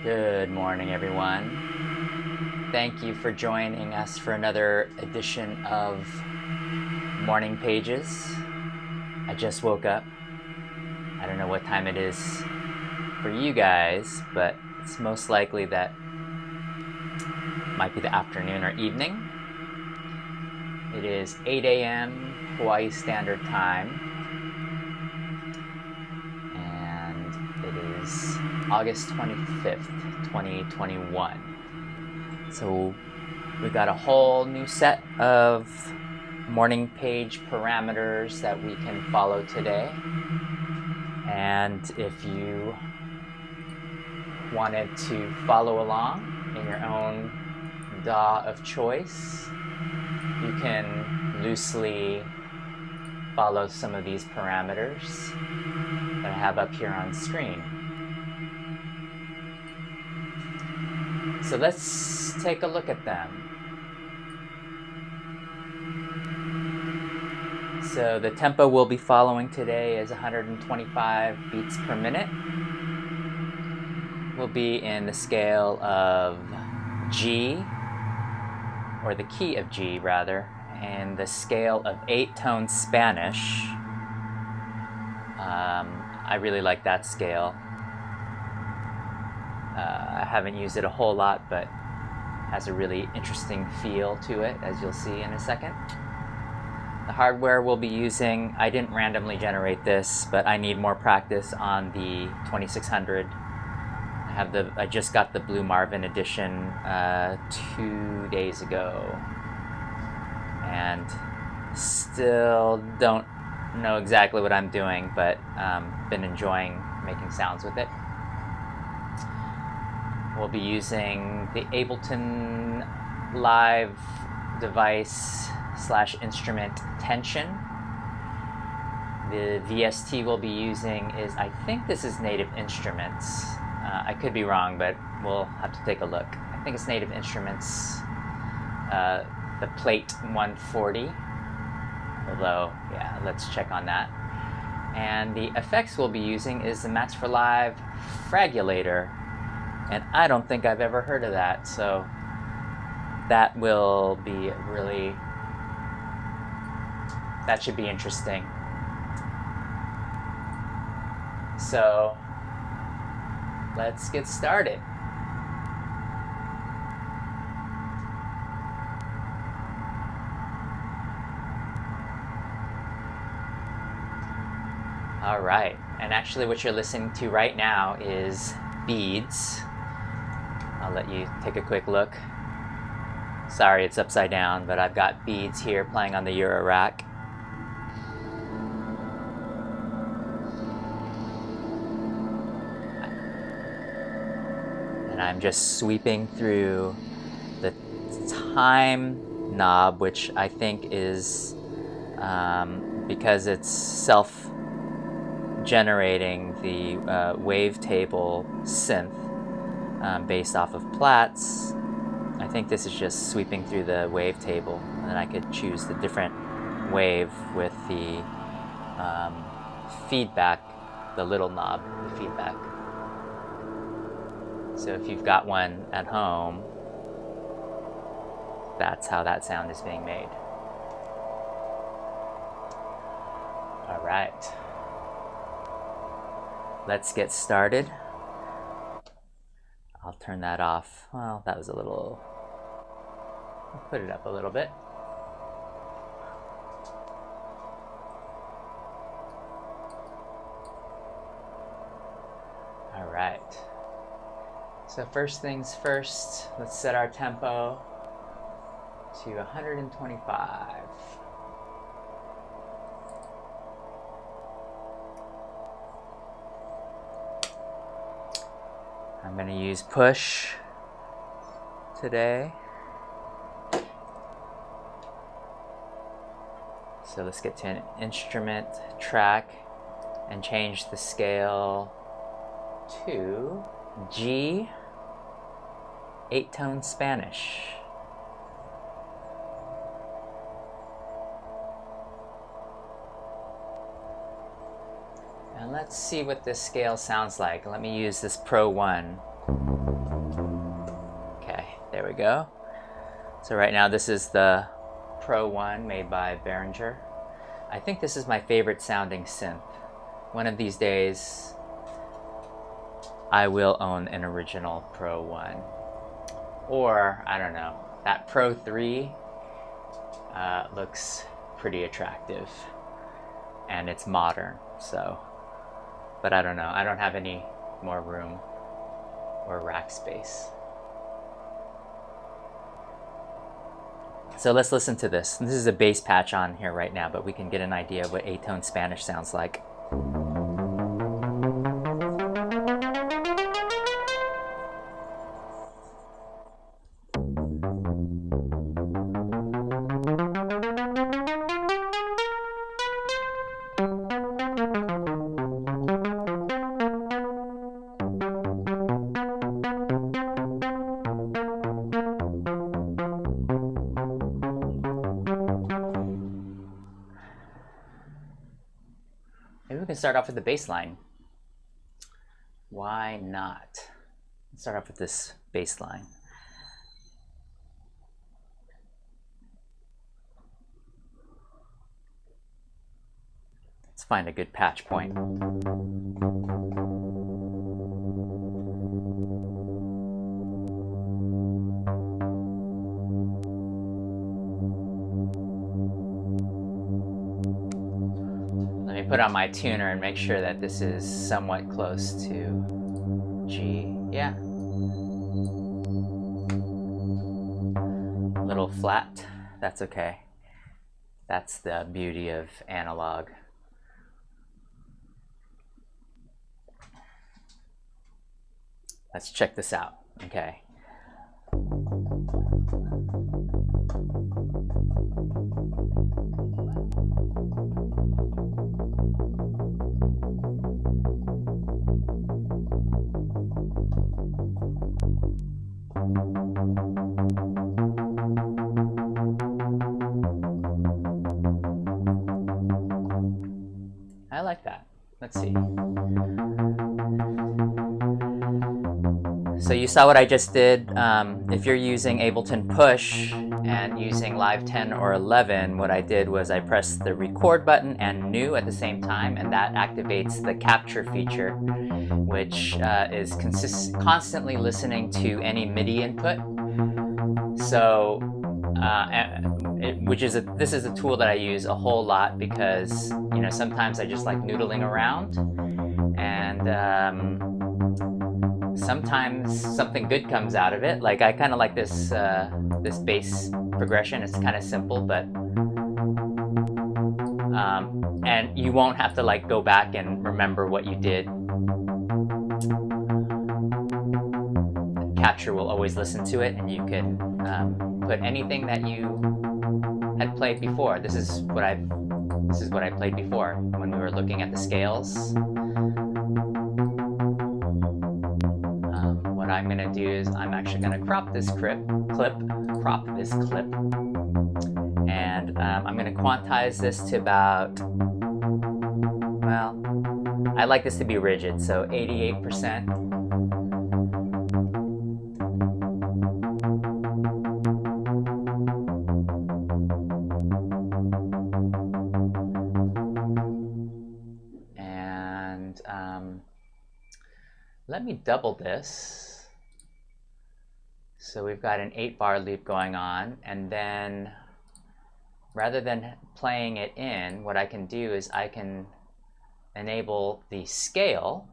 Good morning, everyone. Thank you for joining us for another edition of Morning Pages. I just woke up. I don't know what time it is for you guys, but it's most likely that it might be the afternoon or evening. It is 8 a.m. Hawaii Standard Time, and it is August 25th, 2021. So we got a whole new set of morning page parameters that we can follow today. And if you wanted to follow along in your own DAW of choice, you can loosely follow some of these parameters that I have up here on screen. So let's take a look at them. So the tempo we'll be following today is 125 beats per minute. We'll be in the scale of G, or the key of G rather, and the scale of 8-tone Spanish. I really like that scale. I haven't used it a whole lot, but has a really interesting feel to it, as you'll see in a second. The hardware we'll be using, I didn't randomly generate this, but I need more practice on the 2600. I just got the Blue Marvin edition 2 days ago, and still don't know exactly what I'm doing, but been enjoying making sounds with it. We'll be using the Ableton live device / instrument Tension. The VST we'll be using is, I think this is Native Instruments. I could be wrong, but we'll have to take a look. I think it's Native Instruments, the Plate-140. Although, yeah, let's check on that. And the effects we'll be using is the Rev Fragulator. And I don't think I've ever heard of that, so that will be that should be interesting. So let's get started. All right, and actually what you're listening to right now is Beads. I'll let you take a quick look. Sorry, it's upside down, but I've got Beads here playing on the Euro rack. And I'm just sweeping through the time knob, which I think is because it's self-generating the wavetable synth based off of Platts. I think this is just sweeping through the wavetable, and then I could choose the different wave with the feedback, the little knob, the feedback. So if you've got one at home, that's how that sound is being made. All right. Let's get started. I'll turn that off. Well, that was a little... I'll put it up a little bit. All right. So first things first, let's set our tempo to 125. I'm going to use push today. So let's get to an instrument track and change the scale to G, 8-tone Spanish. And let's see what this scale sounds like. Let me use this Pro 1. we go. So right now this is the Pro 1 made by Behringer. I think this is my favorite sounding synth. One of these days I will own an original Pro 1. Or, I don't know, that Pro 3 looks pretty attractive. And it's modern, so. But I don't know, I don't have any more room or rack space. So let's listen to this. This is a bass patch on here right now, but we can get an idea of what A-tone Spanish sounds like. Maybe we can start off with the bass line. Why not? Let's start off with this bass line. Let's find a good patch point. Put on my tuner and make sure that this is somewhat close to G. Yeah. A little flat. That's okay. That's the beauty of analog. Let's check this out. Okay. I like that. Let's see. So you saw what I just did. If you're using Ableton Push and using Live 10 or 11, what I did was I pressed the record button and new at the same time, and that activates the capture feature, which is constantly listening to any MIDI input. So, this is a tool that I use a whole lot because, you know, sometimes I just like noodling around, and sometimes something good comes out of it. Like I kind of like this this bass progression. It's kind of simple, but and you won't have to like go back and remember what you did. Capture will always listen to it, and you can put anything that you had played before. This is what I played before when we were looking at the scales. What I'm gonna do is I'm actually gonna crop this clip, and I'm gonna quantize this to about, well, I like this to be rigid, so 88%. Let me double this. So we've got an 8-bar loop going on, and then rather than playing it in, what I can do is I can enable the scale.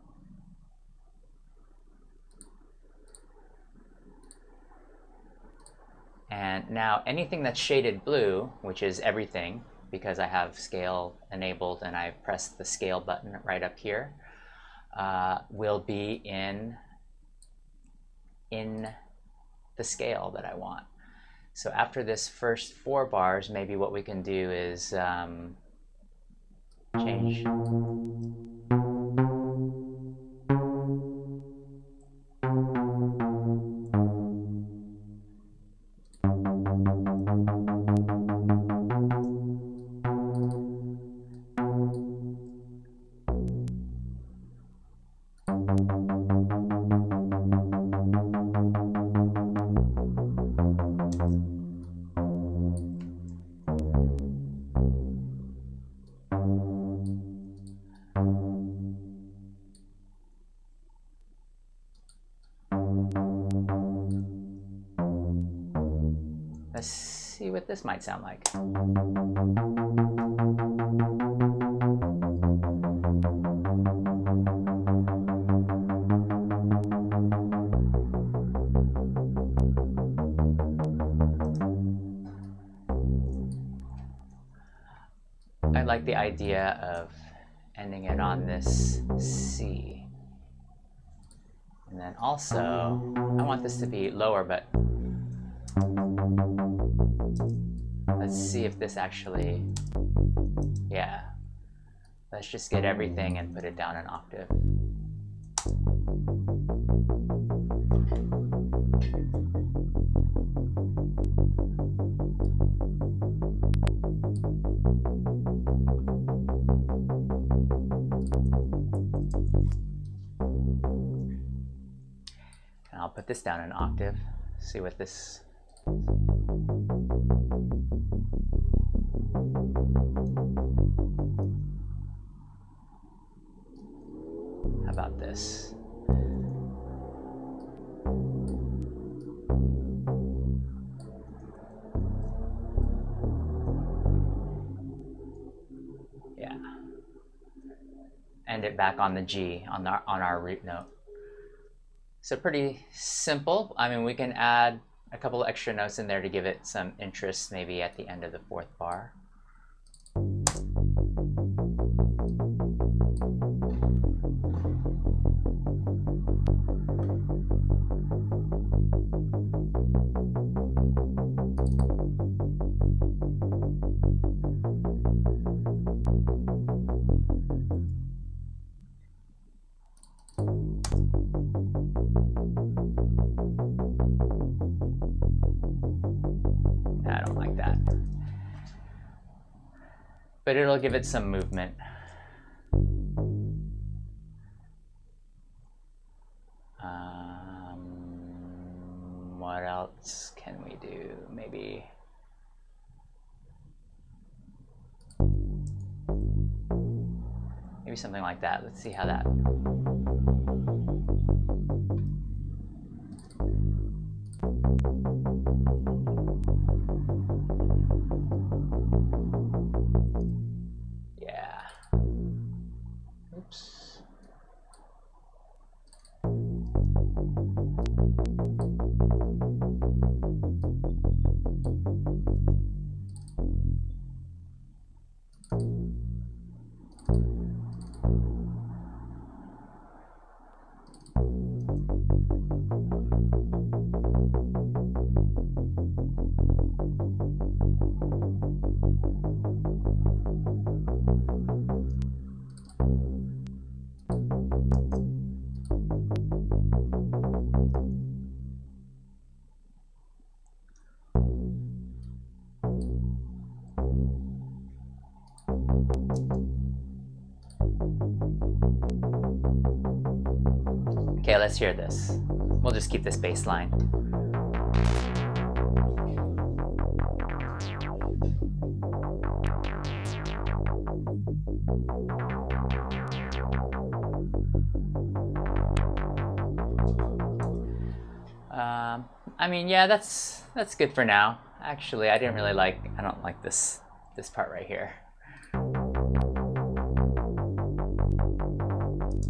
And now anything that's shaded blue, which is everything, because I have scale enabled and I pressed the scale button right up here, will be in the scale that I want. So after this first 4 bars, maybe what we can do is change. what this might sound like. I like the idea of ending it on this C. And then also, I want this to be lower, but let's see if this actually, yeah. Let's just get everything and put it down an octave. And I'll put this down an octave, see what this. How about this? Yeah. End it back on the G, on our root note. So pretty simple. I mean, we can add a couple of extra notes in there to give it some interest, maybe at the end of the fourth bar. I don't like that. But it'll give it some movement. What else can we do? Maybe something like that. Let's see how that. Yeah. Oops. Okay, let's hear this. We'll just keep this bass line. I mean, yeah, that's good for now. Actually, I don't like this part right here.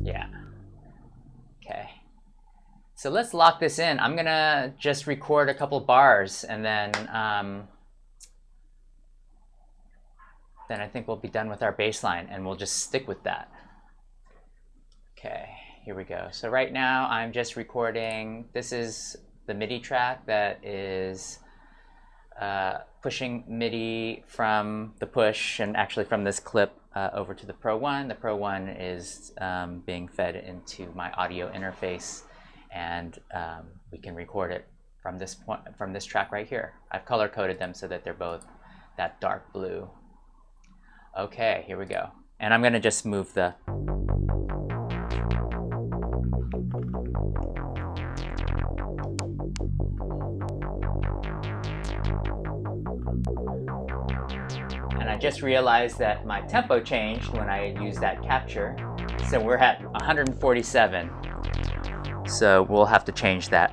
Yeah. Okay. So let's lock this in. I'm gonna just record a couple bars, and then I think we'll be done with our bass line, and we'll just stick with that. Okay, here we go. So right now I'm just recording. This is the MIDI track that is pushing MIDI from the push, and actually from this clip over to the Pro 1. The Pro 1 is being fed into my audio interface, and we can record it from this point, from this track right here. I've color coded them so that they're both that dark blue. Okay, here we go. And I'm gonna just move the and I just realized that my tempo changed when I used that capture. So we're at 147. So we'll have to change that.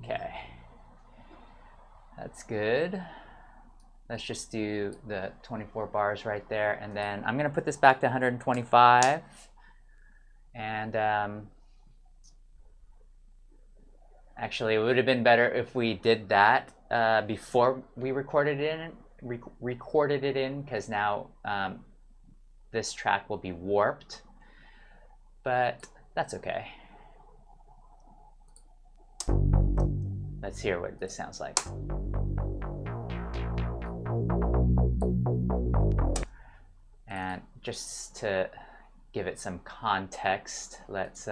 Okay, that's good. Let's just do the 24 bars right there, and then I'm gonna put this back to 125. And actually, it would have been better if we did that before we recorded it in, because now this track will be warped, but that's okay. Let's hear what this sounds like. And just to give it some context, let's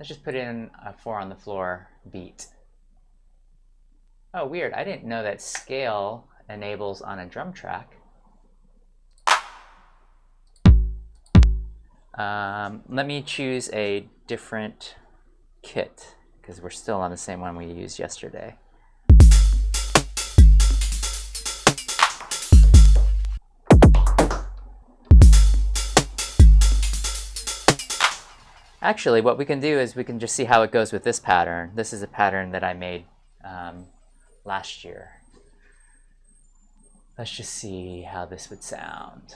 just put in a 4 on the floor beat. Oh, weird, I didn't know that scale enables on a drum track. Let me choose a different kit, because we're still on the same one we used yesterday. Actually, what we can do is we can just see how it goes with this pattern. This is a pattern that I made last year. Let's just see how this would sound.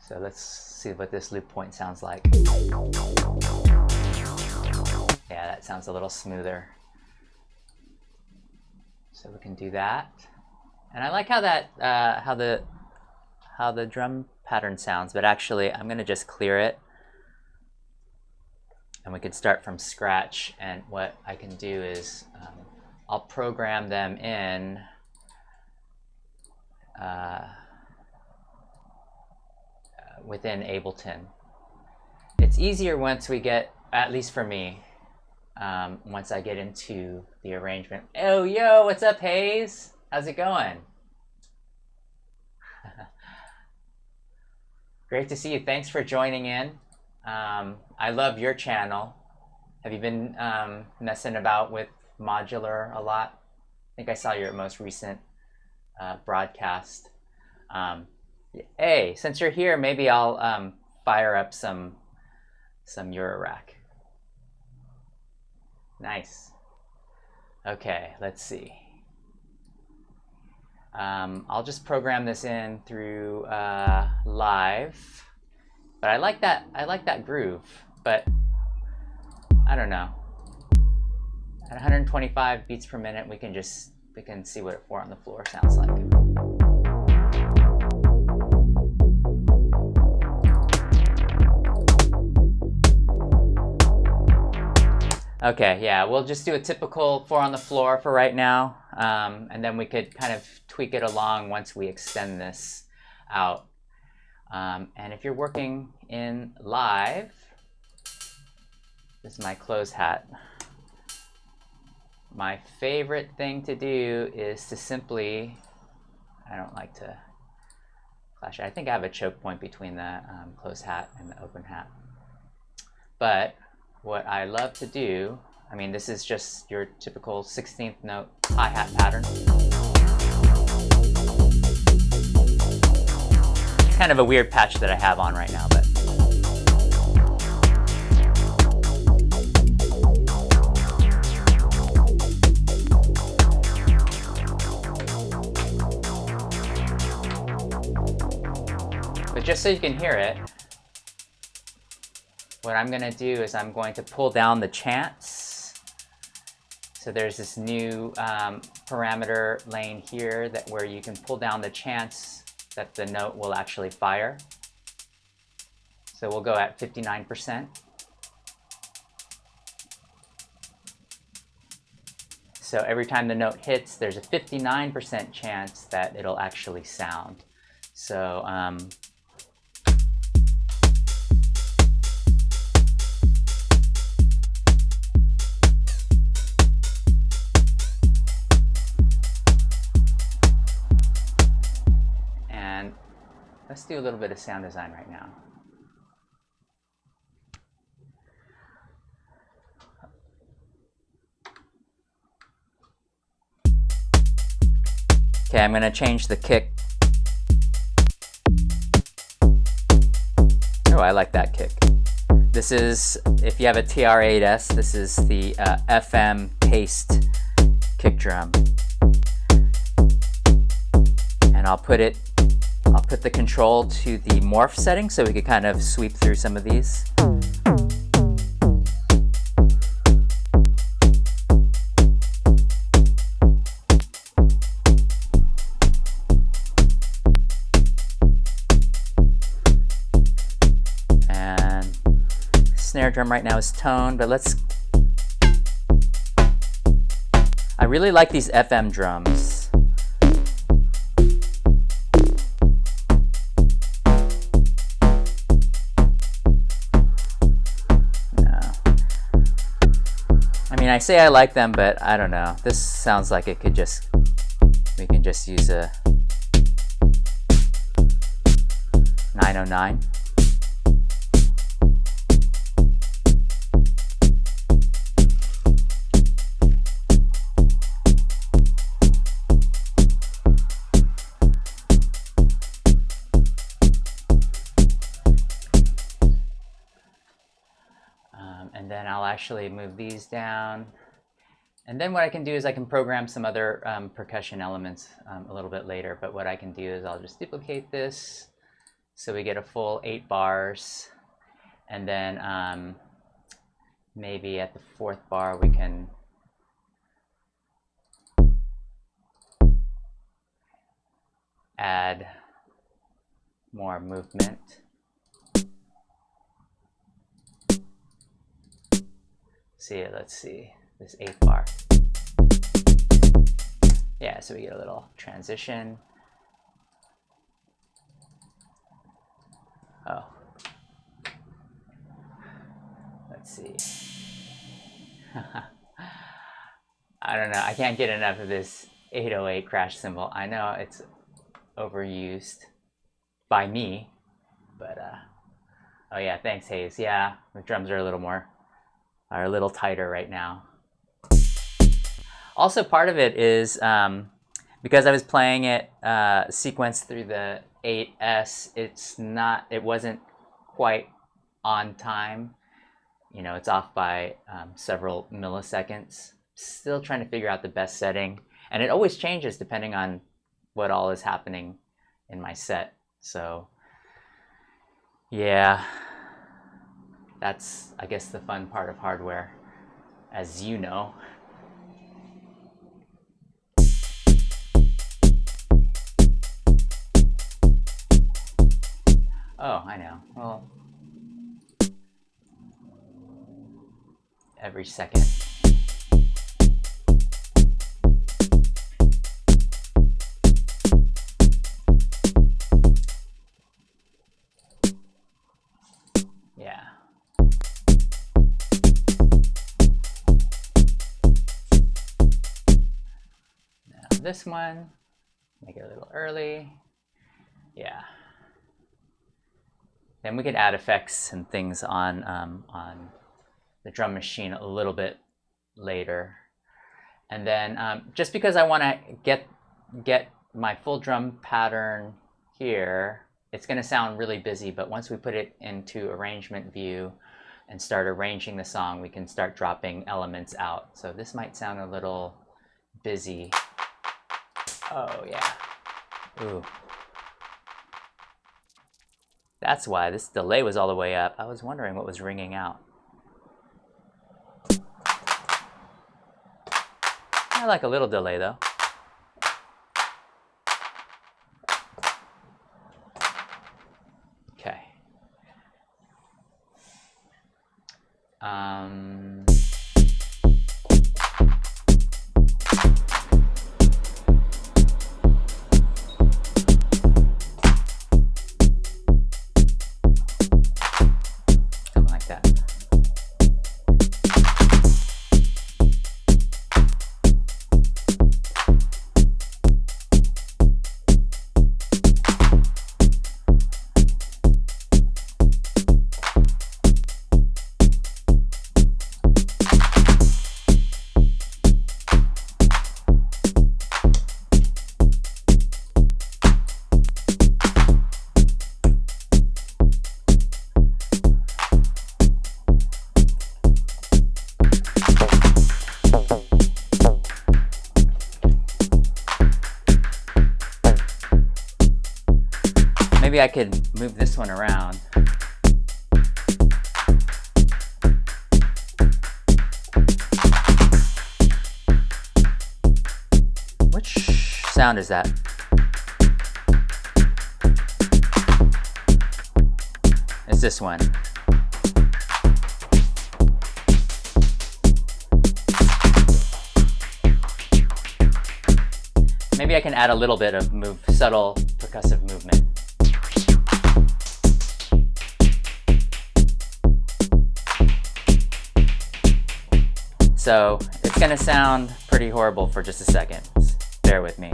So let's see what this loop point sounds like. Yeah, that sounds a little smoother. So we can do that. And I like how that how the drum pattern sounds, but actually I'm gonna just clear it. And we can start from scratch, and what I can do is I'll program them in within Ableton. It's easier once we get, at least for me, once I get into the arrangement. Oh, yo, what's up, Hayes? How's it going? Great to see you. Thanks for joining in. I love your channel. Have you been messing about with modular a lot? I think I saw your most recent broadcast. Hey, since you're here, maybe I'll fire up some Eurorack. Nice. Okay, let's see. I'll just program this in through live, but I like that groove. But I don't know. At 125 beats per minute, we can see what a 4 on the floor sounds like. Okay, yeah, we'll just do a typical 4 on the floor for right now, and then we could kind of tweak it along once we extend this out. And if you're working in live, this is my close hat. My favorite thing to do is to simply, I don't like to clash it. I think I have a choke point between the close hat and the open hat. But what I love to do, I mean, this is just your typical 16th note hi-hat pattern. It's kind of a weird patch that I have on right now, but. But just so you can hear it, what I'm going to do is I'm going to pull down the chants. So there's this new parameter lane here where you can pull down the chants that the note will actually fire. So we'll go at 59%. So every time the note hits, there's a 59% chance that it'll actually sound. So and let's do a little bit of sound design right now. Okay, I'm going to change the kick. Oh, I like that kick. This is, if you have a TR-8S, this is the FM paste kick drum. And I'll put the control to the morph setting so we could kind of sweep through some of these. Snare drum right now is tone, but I really like these FM drums. No. I mean, I say I like them, but I don't know. This sounds like we can just use a 909. And then I'll actually move these down. And then what I can do is I can program some other percussion elements a little bit later. But what I can do is I'll just duplicate this so we get a full 8 bars. And then maybe at the 4th bar we can add more movement. Let's see, this 8th bar. Yeah, so we get a little transition. Oh. Let's see. I don't know, I can't get enough of this 808 crash cymbal. I know it's overused by me, but oh yeah, thanks Hayes. Yeah, the drums are a little tighter right now. Also, part of it is because I was playing it sequenced through the 8S. It wasn't quite on time. You know, it's off by several milliseconds. Still trying to figure out the best setting, and it always changes depending on what all is happening in my set. So yeah. That's, I guess, the fun part of hardware, as you know. Oh, I know. Well, every second. Yeah. This one, make it a little early. Yeah. Then we could add effects and things on the drum machine a little bit later. And then just because I want to get my full drum pattern here, it's going to sound really busy, but once we put it into arrangement view and start arranging the song, we can start dropping elements out. So this might sound a little busy. Oh yeah. Ooh. That's why this delay was all the way up. I was wondering what was ringing out. I like a little delay though. Okay. maybe I could move this one around. Which sound is that? It's this one. Maybe I can add a little bit of subtle percussive movement. So it's going to sound pretty horrible for just a second. Bear with me.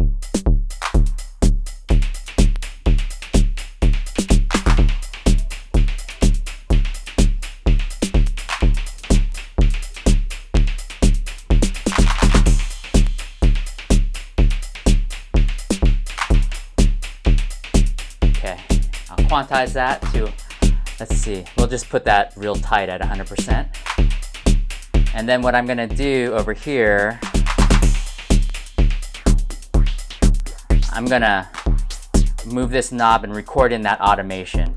Quantize that to, let's see, we'll just put that real tight at 100%. And then what I'm going to do over here, I'm going to move this knob and record in that automation.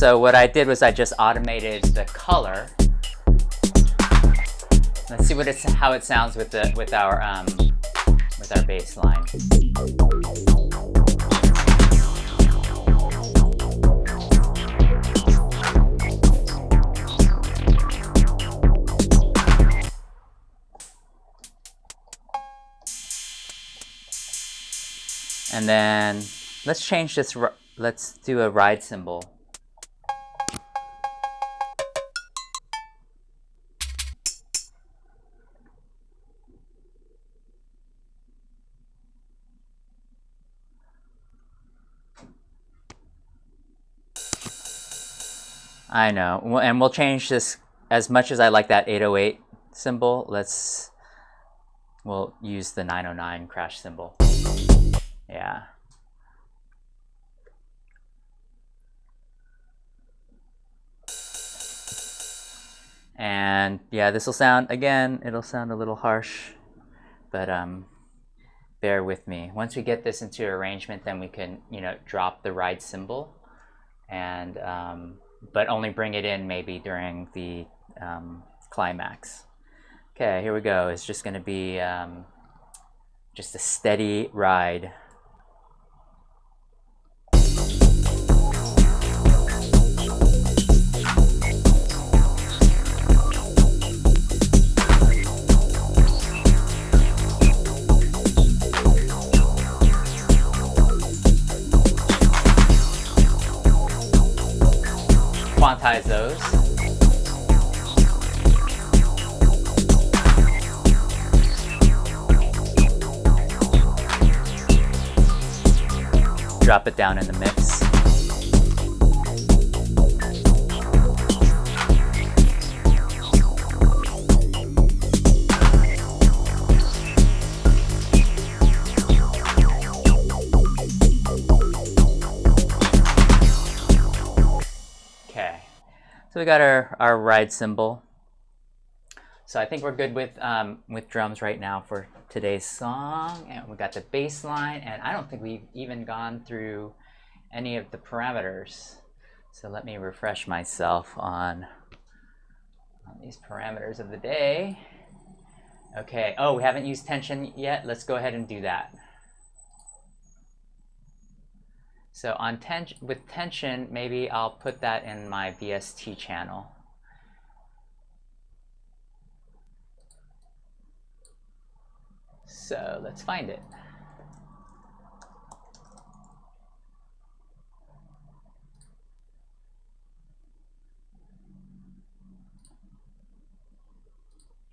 So what I did was I just automated the color. Let's see how it sounds with our bass line. And then let's change this. Let's do a ride cymbal. I know, and we'll change this as much as I like that 808 cymbal. We'll use the 909 crash cymbal. Yeah. And yeah, this will sound, again, it'll sound a little harsh, but bear with me. Once we get this into arrangement, then we can, drop the ride cymbal, and but only bring it in maybe during the climax. Okay, here we go. It's just going to be just a steady ride. Quantize those. Drop it down in the mix. So we got our ride cymbal. So I think we're good with drums right now for today's song. And we got the bass line, and I don't think we've even gone through any of the parameters. So let me refresh myself on these parameters of the day. Okay, oh, we haven't used tension yet. Let's go ahead and do that. So with tension, maybe I'll put that in my VST channel. So let's find it.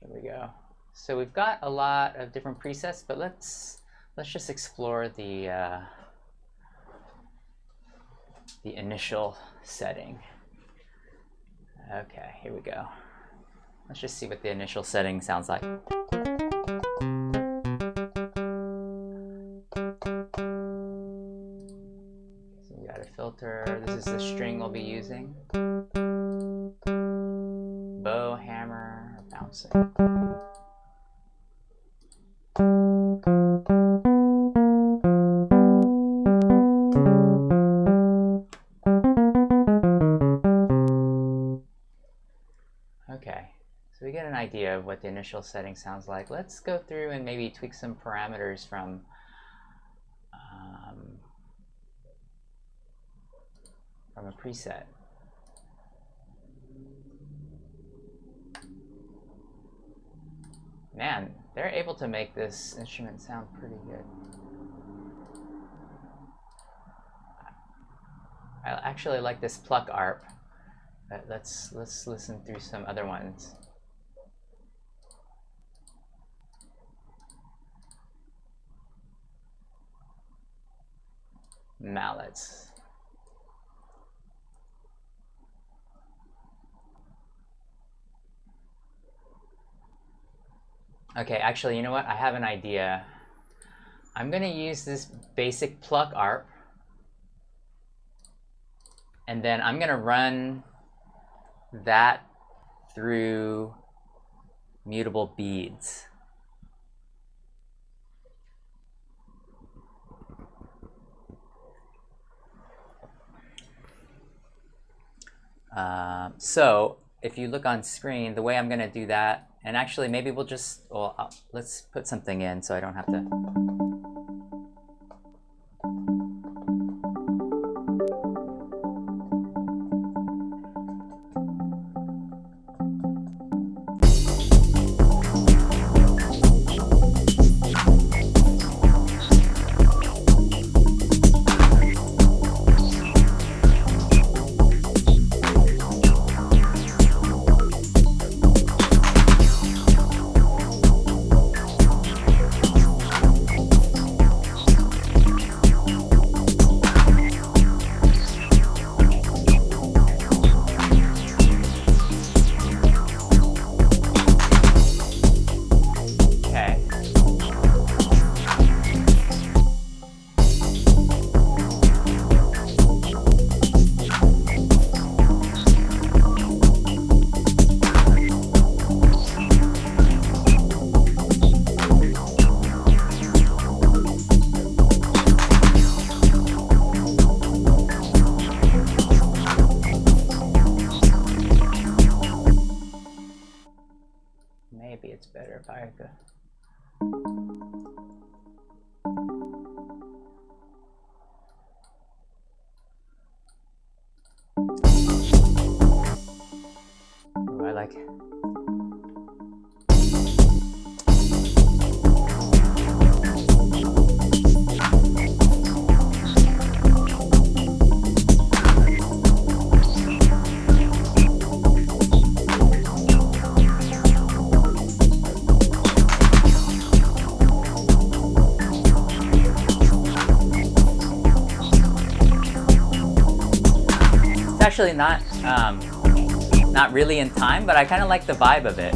There we go. So we've got a lot of different presets, but let's just explore the initial setting. Okay, here we go. Let's just see what the initial setting sounds like. So we got a filter. This is the string we'll be using. Bow, hammer, bouncing. Okay, so we get an idea of what the initial setting sounds like. Let's go through and maybe tweak some parameters from a preset. Man, they're able to make this instrument sound pretty good. I actually like this pluck arp, but let's listen through some other ones. Mallets. Okay, actually, you know what? I have an idea. I'm gonna use this basic pluck arp, and then I'm gonna run that through mutable beads. So if you look on screen, the way I'm gonna do that, and actually maybe we'll just, well, let's put something in so I don't have to. Maybe it's better if I could. Ooh, I like it. Actually not really in time, but I kind of like the vibe of it.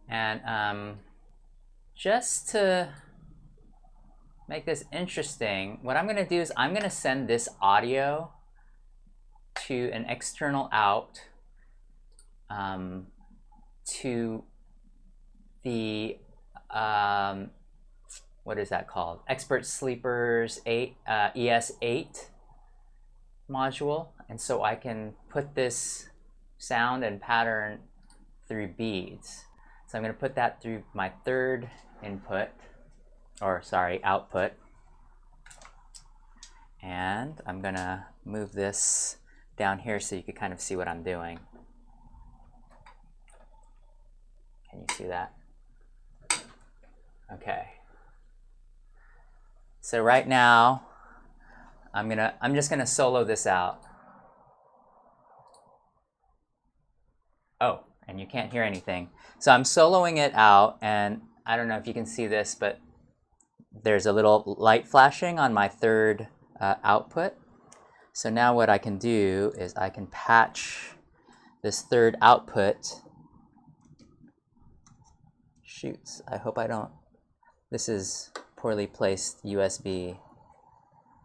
And just to make this interesting, what I'm going to do is I'm going to send this audio to an external out to the what is that called? Expert Sleepers 8 ES8 module, and so I can put this sound and pattern through beads. So I'm going to put that through my third input, or sorry, output. And I'm going to move this down here so you can kind of see what I'm doing. Can you see that? Okay. So right now, I'm just gonna solo this out. Oh, and you can't hear anything. So I'm soloing it out, and I don't know if you can see this, but there's a little light flashing on my third output. So now what I can do is I can patch this third output. Shoots, I hope I don't. This is poorly placed USB.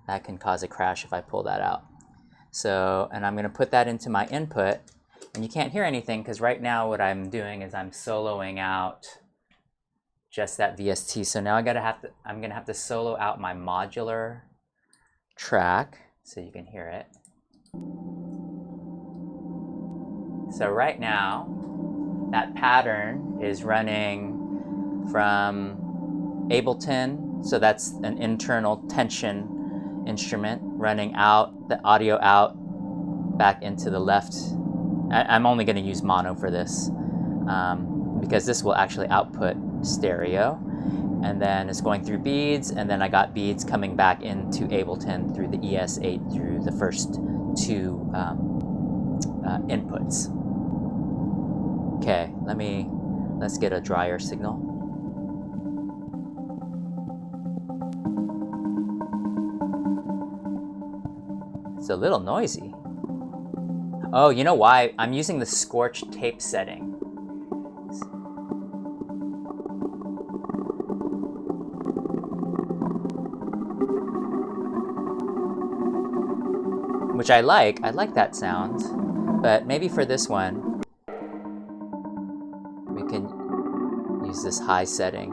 That can cause a crash if I pull that out. So, and I'm going to put that into my input, and you can't hear anything because right now what I'm doing is I'm soloing out just that VST. So now I'm going to have to solo out my modular track so you can hear it. So right now that pattern is running from Ableton, so that's an internal tension instrument running out, the audio out, back into the left. I'm only going to use mono for this because this will actually output stereo. And then it's going through beads, and then I got beads coming back into Ableton through the ES8 through the first two inputs. Okay, let's get a drier signal. It's a little noisy. Oh, you know why? I'm using the scorch tape setting. Which I like that sound, but maybe for this one, we can use this high setting.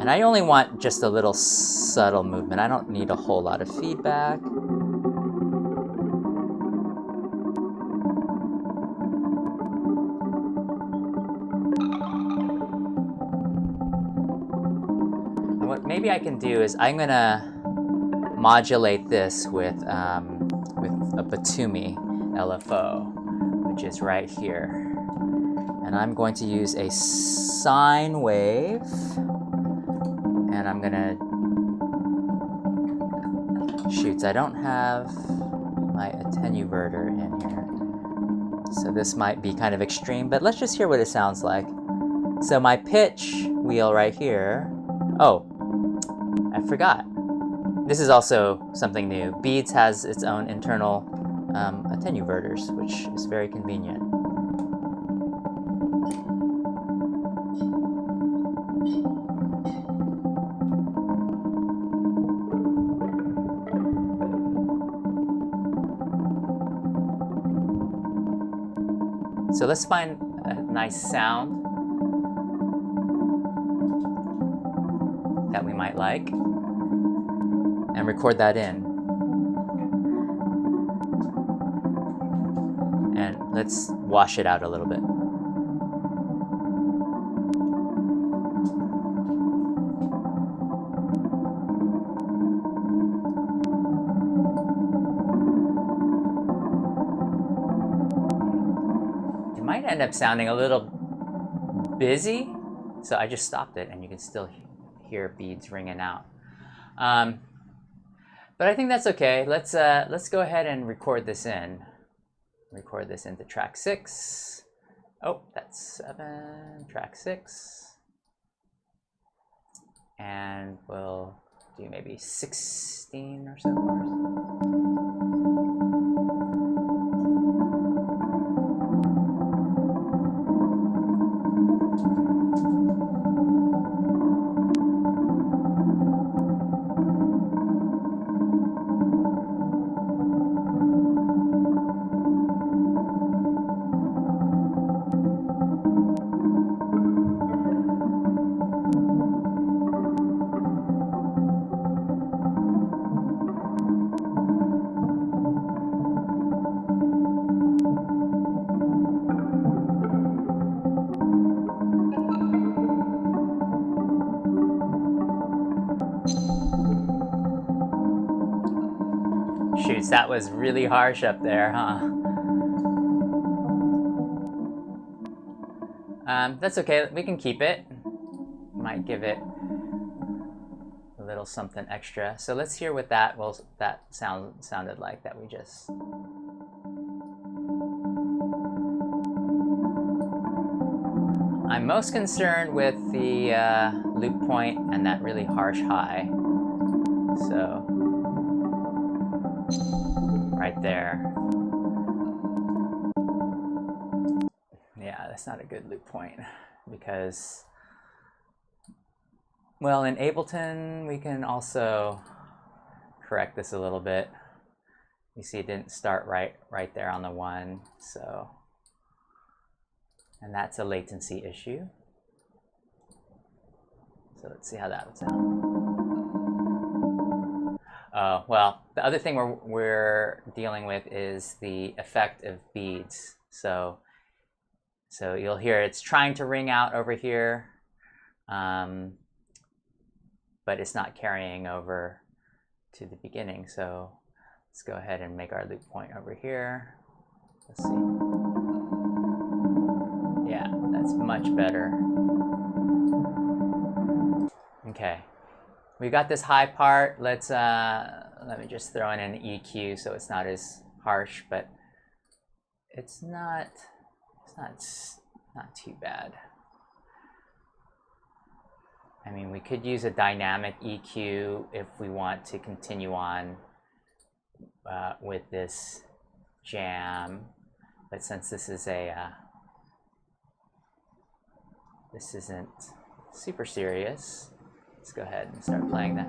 And I only want just a little subtle movement. I don't need a whole lot of feedback. And what maybe I can do is I'm gonna modulate this with a Batumi LFO, which is right here. And I'm going to use a sine wave, and I'm gonna, shoots, I don't have my attenuverter in here. So this might be kind of extreme, but let's just hear what it sounds like. So my pitch wheel right here, oh, I forgot. This is also something new. Beats has its own internal attenuverters, which is very convenient. So let's find a nice sound that we might like and record that in. And let's wash it out a little bit. It might end up sounding a little busy, so I just stopped it, and you can still hear beads ringing out. But I think that's okay. Let's go ahead and record this in. Record this into track 6. Oh, that's 7, track 6. And we'll do maybe 16 or so bars. Jeez, that was really harsh up there, huh? That's okay, we can keep it. Might give it a little something extra. So let's hear what that sounded like that we just. I'm most concerned with the loop point and that really harsh high. So right there. Yeah, that's not a good loop point because, well, in Ableton we can also correct this a little bit. You see it didn't start right there on the one, so, and that's a latency issue. So let's see how that would sound. Well, the other thing we're dealing with is the effect of beads. So you'll hear it's trying to ring out over here, but it's not carrying over to the beginning. So let's go ahead and make our loop point over here. Let's see. Yeah, that's much better. Okay, we got this high part. Let's let me just throw in an EQ so it's not as harsh, but it's not too bad. I mean, we could use a dynamic EQ if we want to continue on with this jam, but since this is this isn't super serious, let's go ahead and start playing that.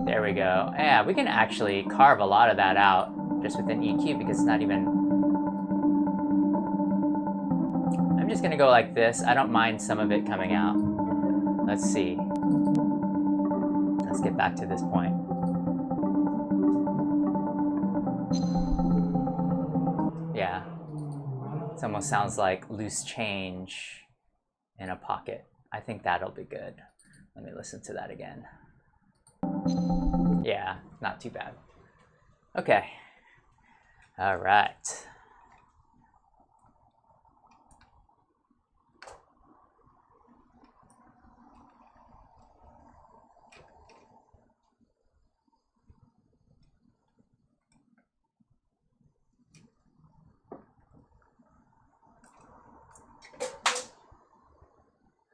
There we go. Yeah, we can actually carve a lot of that out just with an EQ because it's not even. I'm just gonna go like this. I don't mind some of it coming out. Let's see. Let's get back to this point. Yeah. It almost sounds like loose change in a pocket. I think that'll be good. Let me listen to that again. Yeah, not too bad. Okay. All right.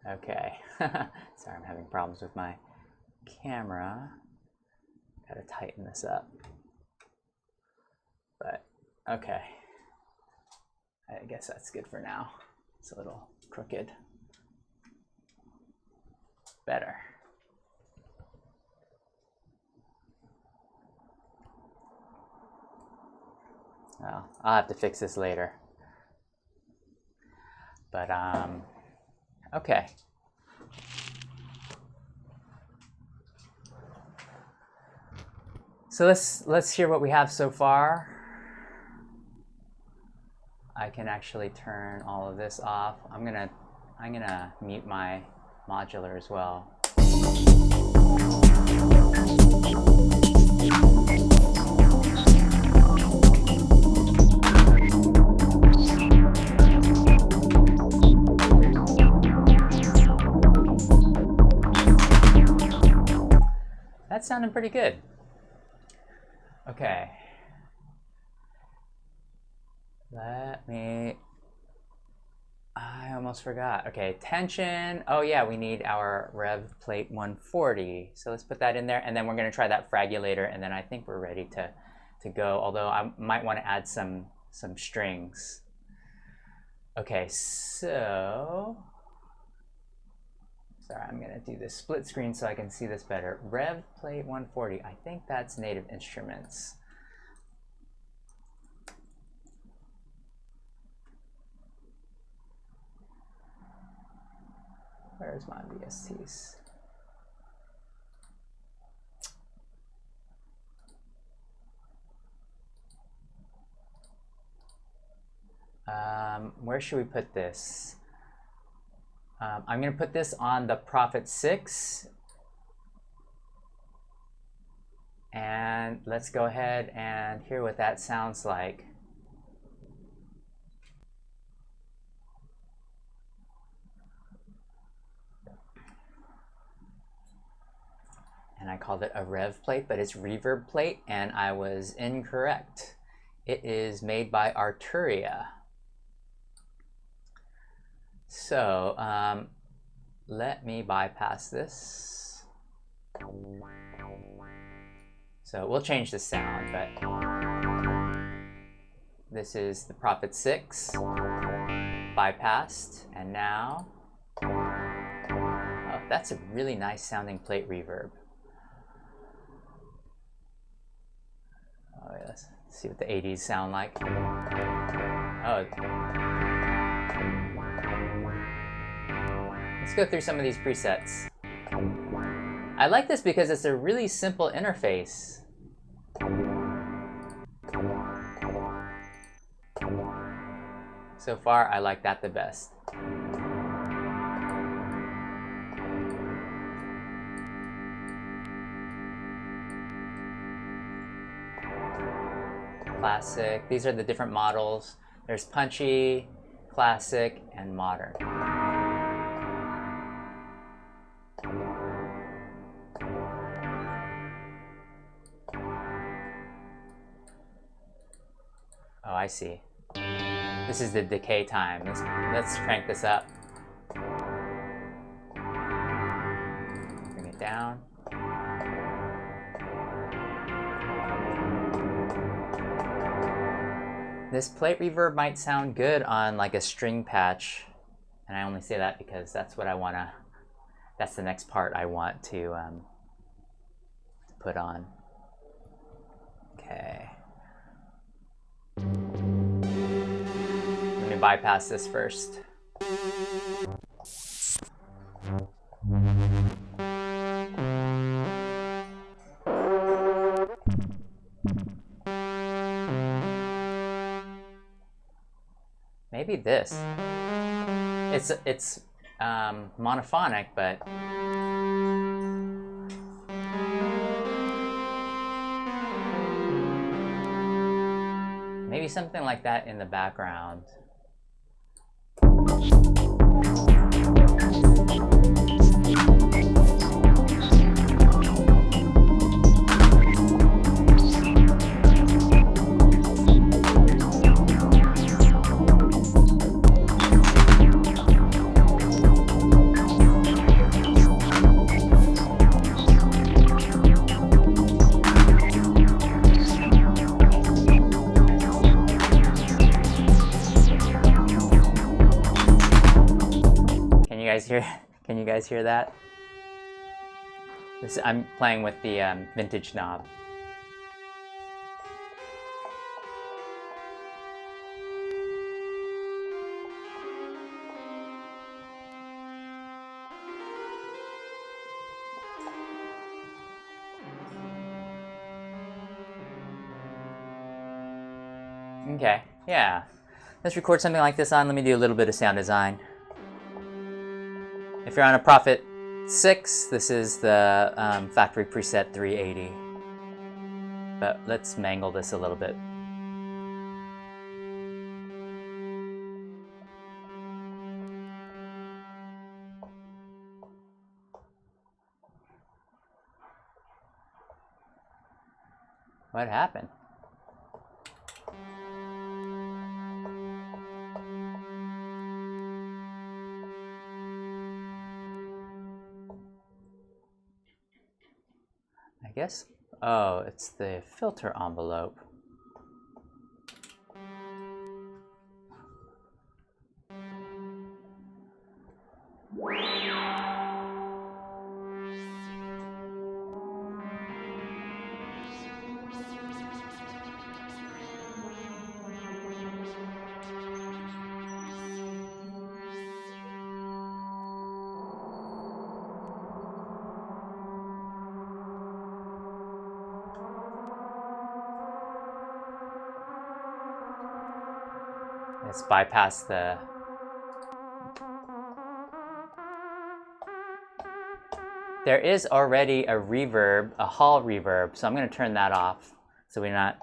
Okay. Sorry, I'm having problems with my camera. Gotta tighten this up. But, okay. I guess that's good for now. It's a little crooked. Better. Well, I'll have to fix this later. But, okay. So let's hear what we have so far. I can actually turn all of this off. I'm gonna mute my modular as well. That's sounding pretty good. Okay. I almost forgot. Okay, tension. Oh yeah, we need our Rev Plate-140. So let's put that in there, and then we're gonna try that Fragulator, and then I think we're ready to go, although I might wanna add some strings. Okay, so, sorry, I'm gonna do this split screen so I can see this better. Rev Plate-140, I think that's Native Instruments. Where's my VSTs? Where should we put this? I'm going to put this on the Prophet 6. And let's go ahead and hear what that sounds like. And I called it a Rev plate, but it's reverb plate, and I was incorrect. It is made by Arturia. So let me bypass this. So we'll change the sound, but this is the Prophet 6 bypassed, and now, oh, that's a really nice sounding plate reverb. Oh, let's see what the 80s sound like. Oh. Let's go through some of these presets. I like this because it's a really simple interface. So far, I like that the best. Classic. These are the different models. There's punchy, classic, and modern. Oh, I see. This is the decay time. Let's crank this up. Bring it down. This plate reverb might sound good on like a string patch, and I only say that because that's what I wanna. That's the next part I want to put on. Okay. Let me bypass this first. Maybe this. It's monophonic, but maybe something like that in the background. Can you guys hear that? I'm playing with the vintage knob. Okay, yeah. Let's record something like this on. Let me do a little bit of sound design. If you're on a Prophet 6, this is the factory preset 380. But let's mangle this a little bit. What happened? I guess, oh, it's the filter envelope. Let's bypass the There is already a reverb, a hall reverb, so I'm going to turn that off so we're not...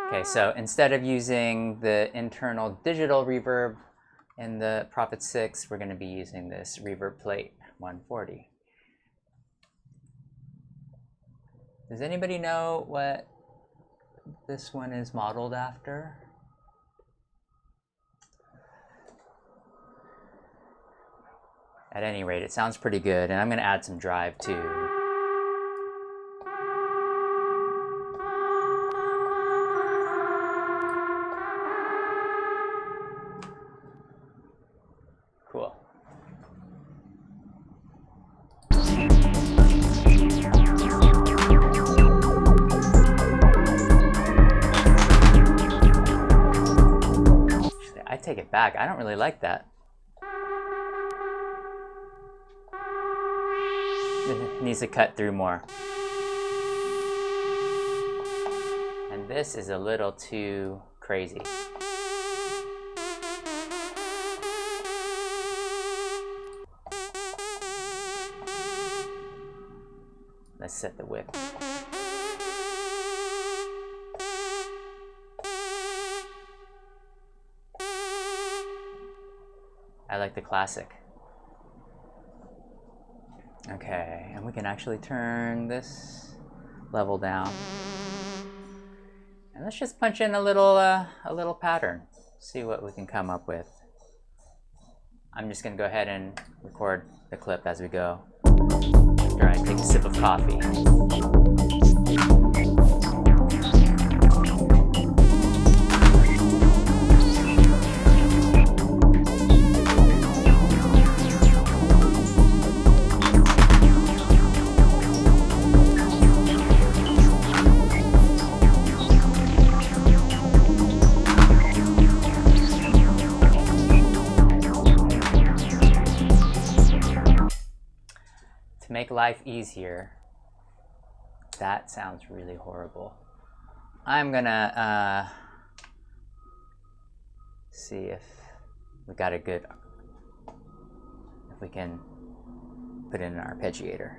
Okay, so instead of using the internal digital reverb in the Prophet 6, we're going to be using this Rev PLATE-140. Does anybody know what this one is modeled after? At any rate, it sounds pretty good, and I'm going to add some drive too. Cool. I take it back. I don't really like that. It needs to cut through more. And this is a little too crazy. Let's set the width. I like the classic. Okay, and we can actually turn this level down. And let's just punch in a little pattern. See what we can come up with. I'm just gonna go ahead and record the clip as we go. After I take a sip of coffee. To make life easier, that sounds really horrible. I'm gonna see if we got a good, if we can put in an arpeggiator.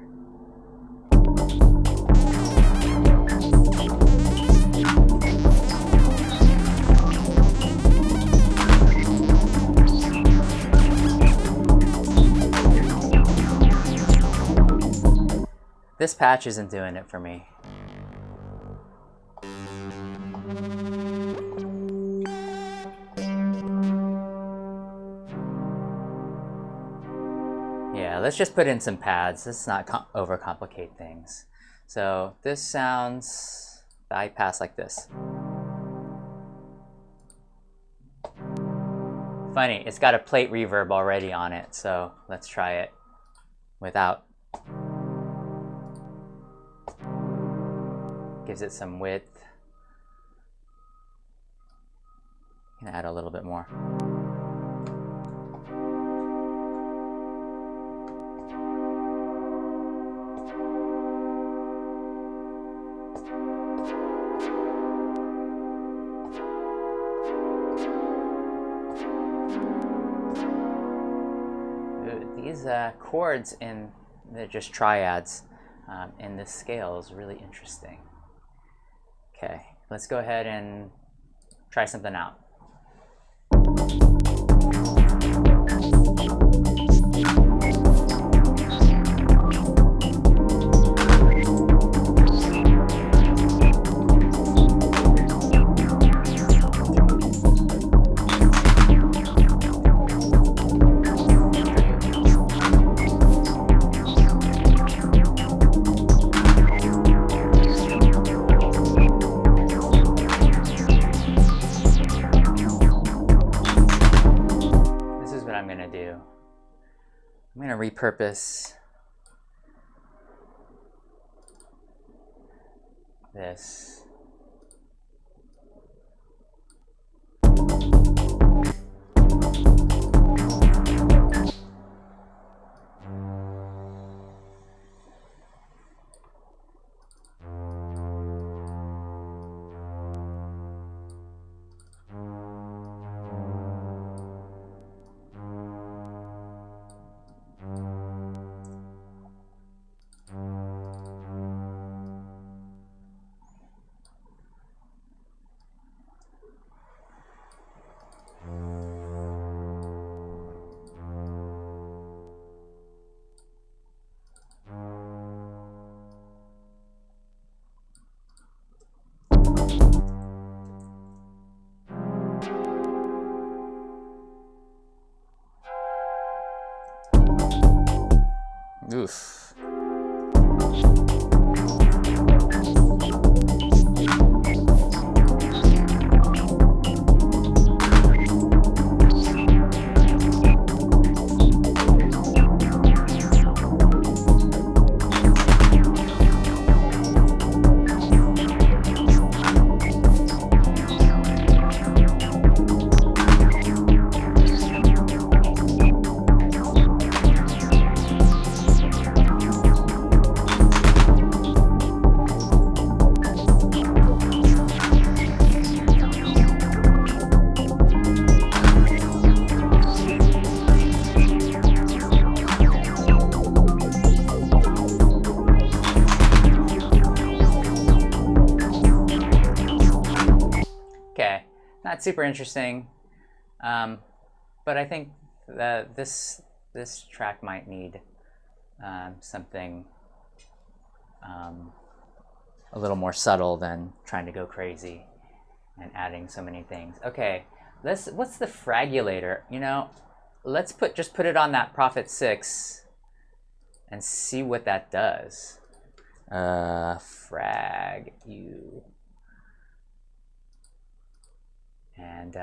This patch isn't doing it for me. Yeah, let's just put in some pads. Let's not overcomplicate things. So this sounds, the high pass like this. Funny, it's got a plate reverb already on it, so let's try it without. Gives it some width. Can add a little bit more. These chords in, they're just triads in this scale is really interesting. Okay, let's go ahead and try something out. I'm going to repurpose this. not super interesting, but I think that this track might need something a little more subtle than trying to go crazy and adding so many things. Okay, what's the Fragulator? You know, let's just put it on that Prophet 6 and see what that does. Frag you. And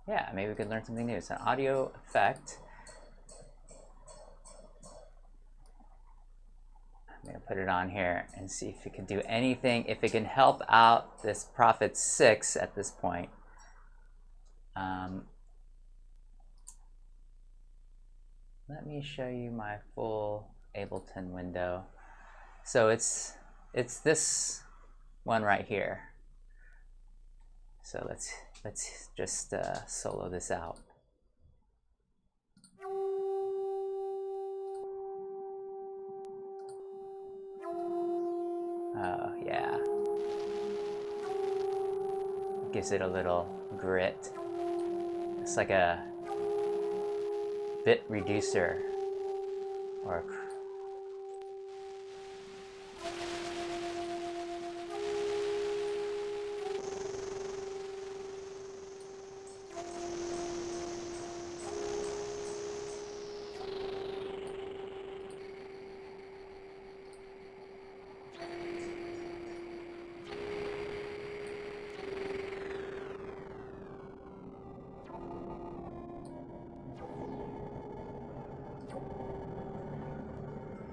yeah, maybe we could learn something new. It's an audio effect. I'm gonna put it on here and see if it can do anything, if it can help out this Prophet 6 at this point. Let me show you my full Ableton window. So it's this one right here. So let's just solo this out. Oh yeah, gives it a little grit. It's like a bit reducer or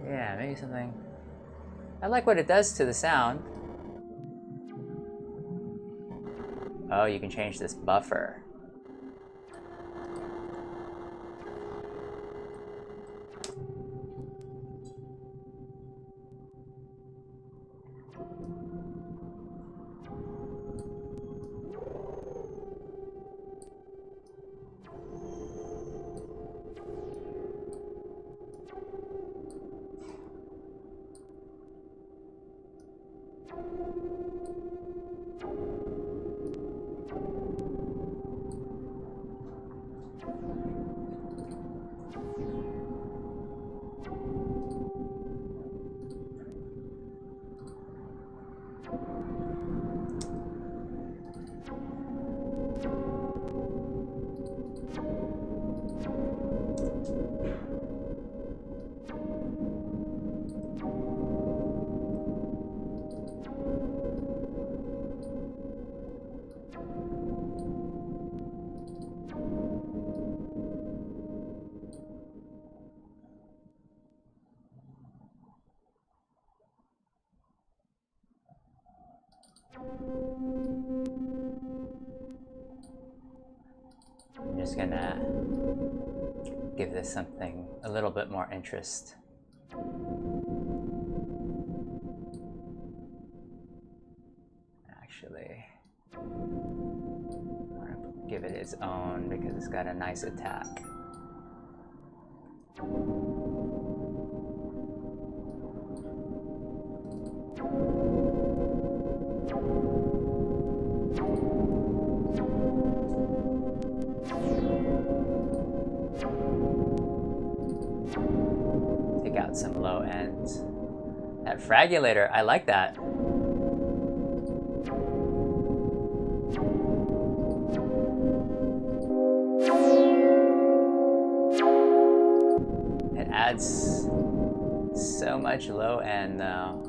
yeah, maybe something. I like what it does to the sound. Oh, you can change this buffer. I'm just gonna give this something a little bit more interest. Actually, I'm gonna give it its own because it's got a nice attack. Take out some low ends. That Fragulator, I like that. It adds so much low end though.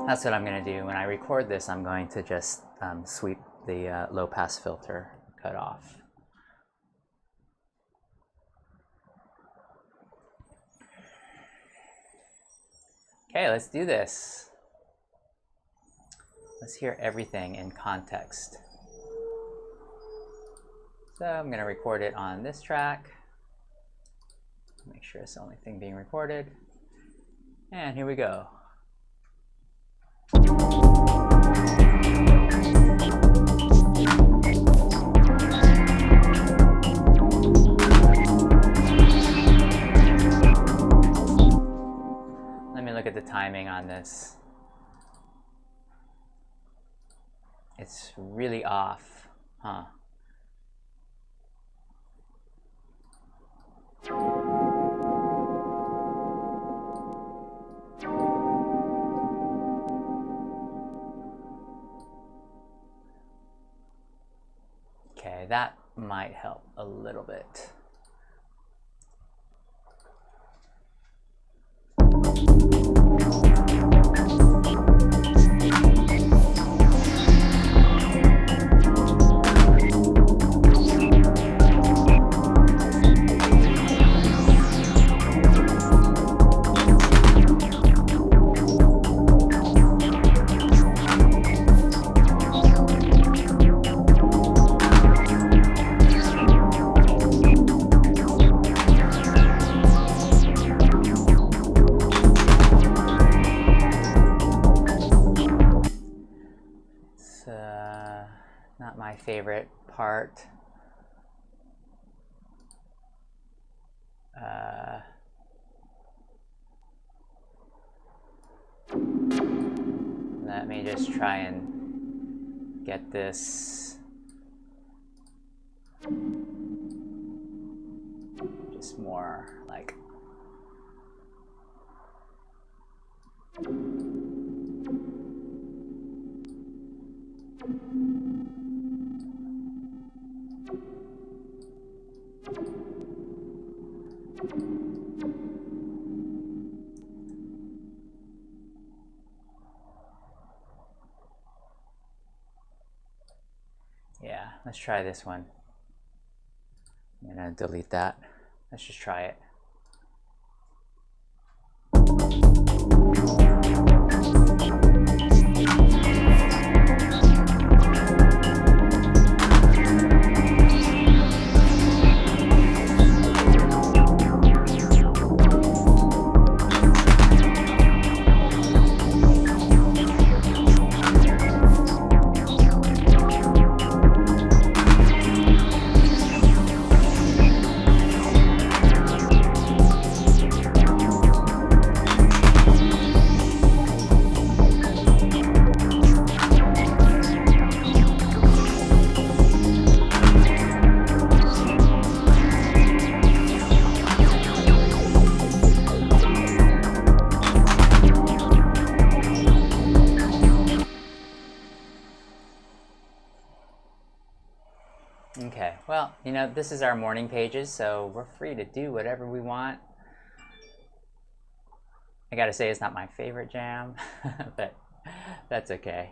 That's what I'm going to do. When I record this, I'm going to just sweep the low pass filter cut off. Okay, let's do this. Let's hear everything in context. So I'm going to record it on this track. make sure it's the only thing being recorded. And here we go. Let me look at the timing on this. It's really off, huh? Okay, that might help a little bit. Not my favorite part. Let me just try and get this just more like yeah, let's try this one. I'm gonna delete that. Let's just try it. Okay, well, you know, this is our morning pages, so we're free to do whatever we want. I gotta say, it's not my favorite jam, but that's okay.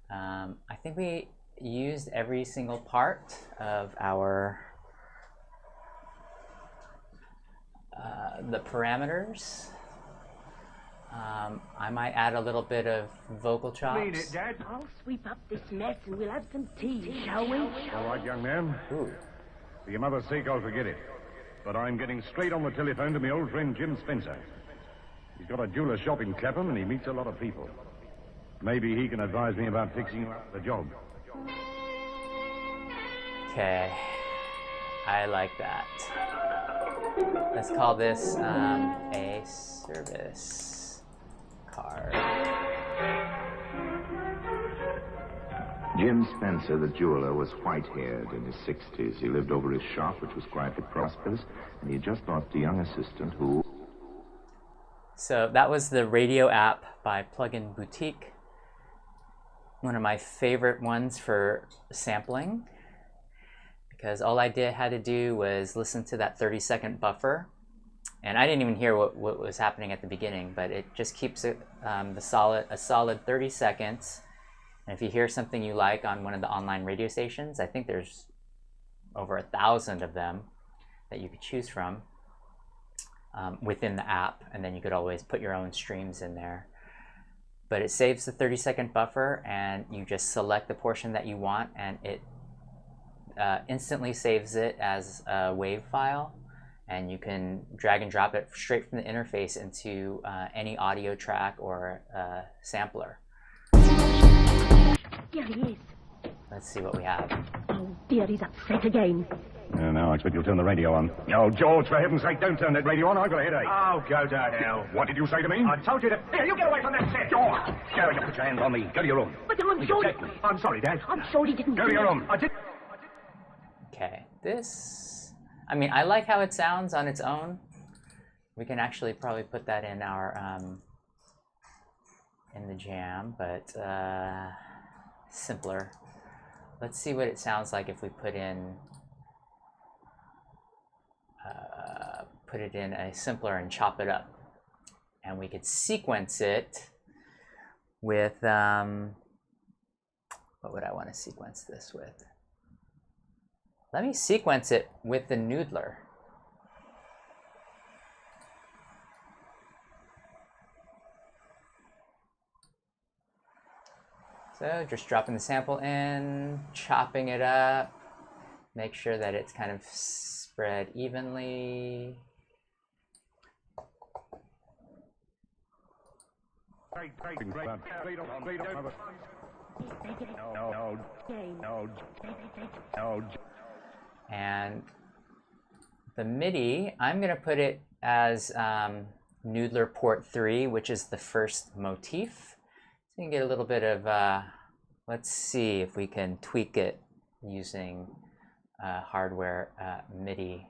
I think we used every single part of our the parameters. I might add a little bit of vocal chops. Need it, Dad? I'll sweep up this mess and we'll have some tea, shall we? All right, young man. Ooh. For your mother's sake, I'll forget it. But I'm getting straight on the telephone to my old friend Jim Spencer. He's got a jeweler's shop in Clapham and he meets a lot of people. Maybe he can advise me about fixing up the job. Okay, I like that. Let's call this a service card. Jim Spencer, the jeweler, was white-haired in his 60s. He lived over his shop, which was quietly prosperous, and he had just lost a young assistant who... So that was the radio app by Plugin Boutique. One of my favorite ones for sampling, because all I had to do was listen to that 30-second buffer, and I didn't even hear what was happening at the beginning, but it just keeps it a solid 30 seconds. And if you hear something you like on one of the online radio stations, I think there's over 1,000 of them that you could choose from within the app, and then you could always put your own streams in there. But it saves the 30-second buffer, and you just select the portion that you want, and it instantly saves it as a WAV file, and you can drag and drop it straight from the interface into any audio track or sampler. Here he is. Let's see what we have. Oh dear, he's upset again. Now I expect you'll turn the radio on. Oh, George, for heaven's sake, don't turn that radio on. I've got a headache. Oh, go to hell. What did you say to me? I told you to... Here, you get away from that set. George! Gary, you put your hands on me. Go to your room. But I'm sure I'm sorry, Dad. I'm sure he didn't. Go to your room. I did... Okay, this... I mean, I like how it sounds on its own. We can actually probably put that in our... in the jam, but simpler. Let's see what it sounds like if we put in... put it in a simpler and chop it up. And we could sequence it with... what would I want to sequence this with? Let me sequence it with the noodler. So just dropping the sample in, chopping it up, make sure that it's kind of spread evenly. And the MIDI, I'm going to put it as noodler port 3, which is the first motif. So you can get a little bit of, let's see if we can tweak it using hardware MIDI.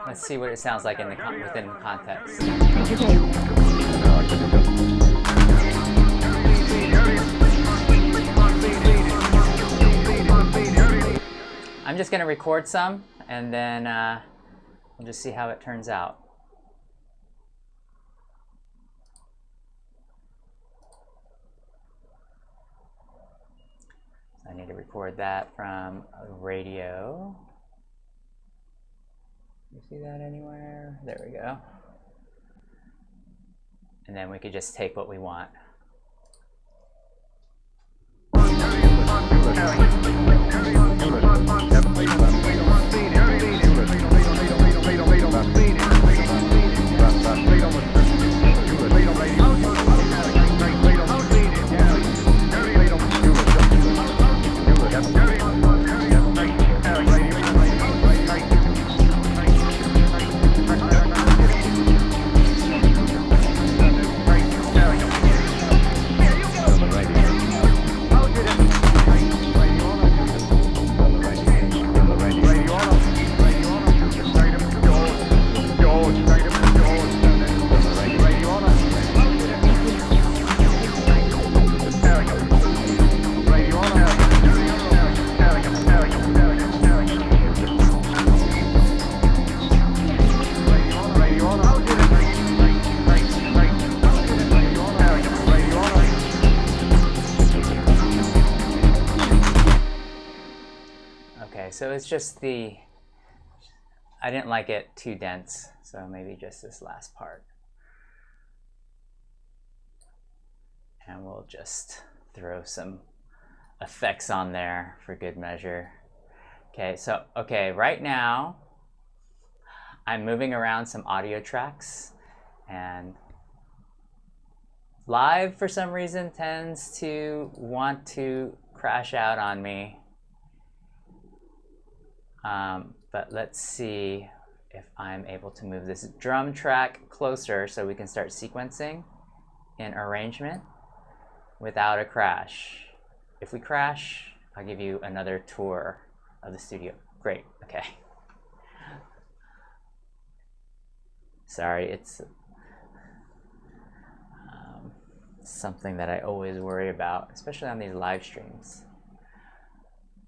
Let's see what it sounds like in the within context. I'm just going to record some, and then we'll just see how it turns out. So I need to record that from a radio. You see that anywhere? There we go. And then we could just take what we want. So it's just the, I didn't like it too dense, so maybe just this last part. And we'll just throw some effects on there for good measure. Okay, so, right now, I'm moving around some audio tracks, and live, for some reason, tends to want to crash out on me. But let's see if I'm able to move this drum track closer so we can start sequencing in arrangement without a crash. If we crash, I'll give you another tour of the studio. Great, okay. Sorry, it's something that I always worry about, especially on these live streams.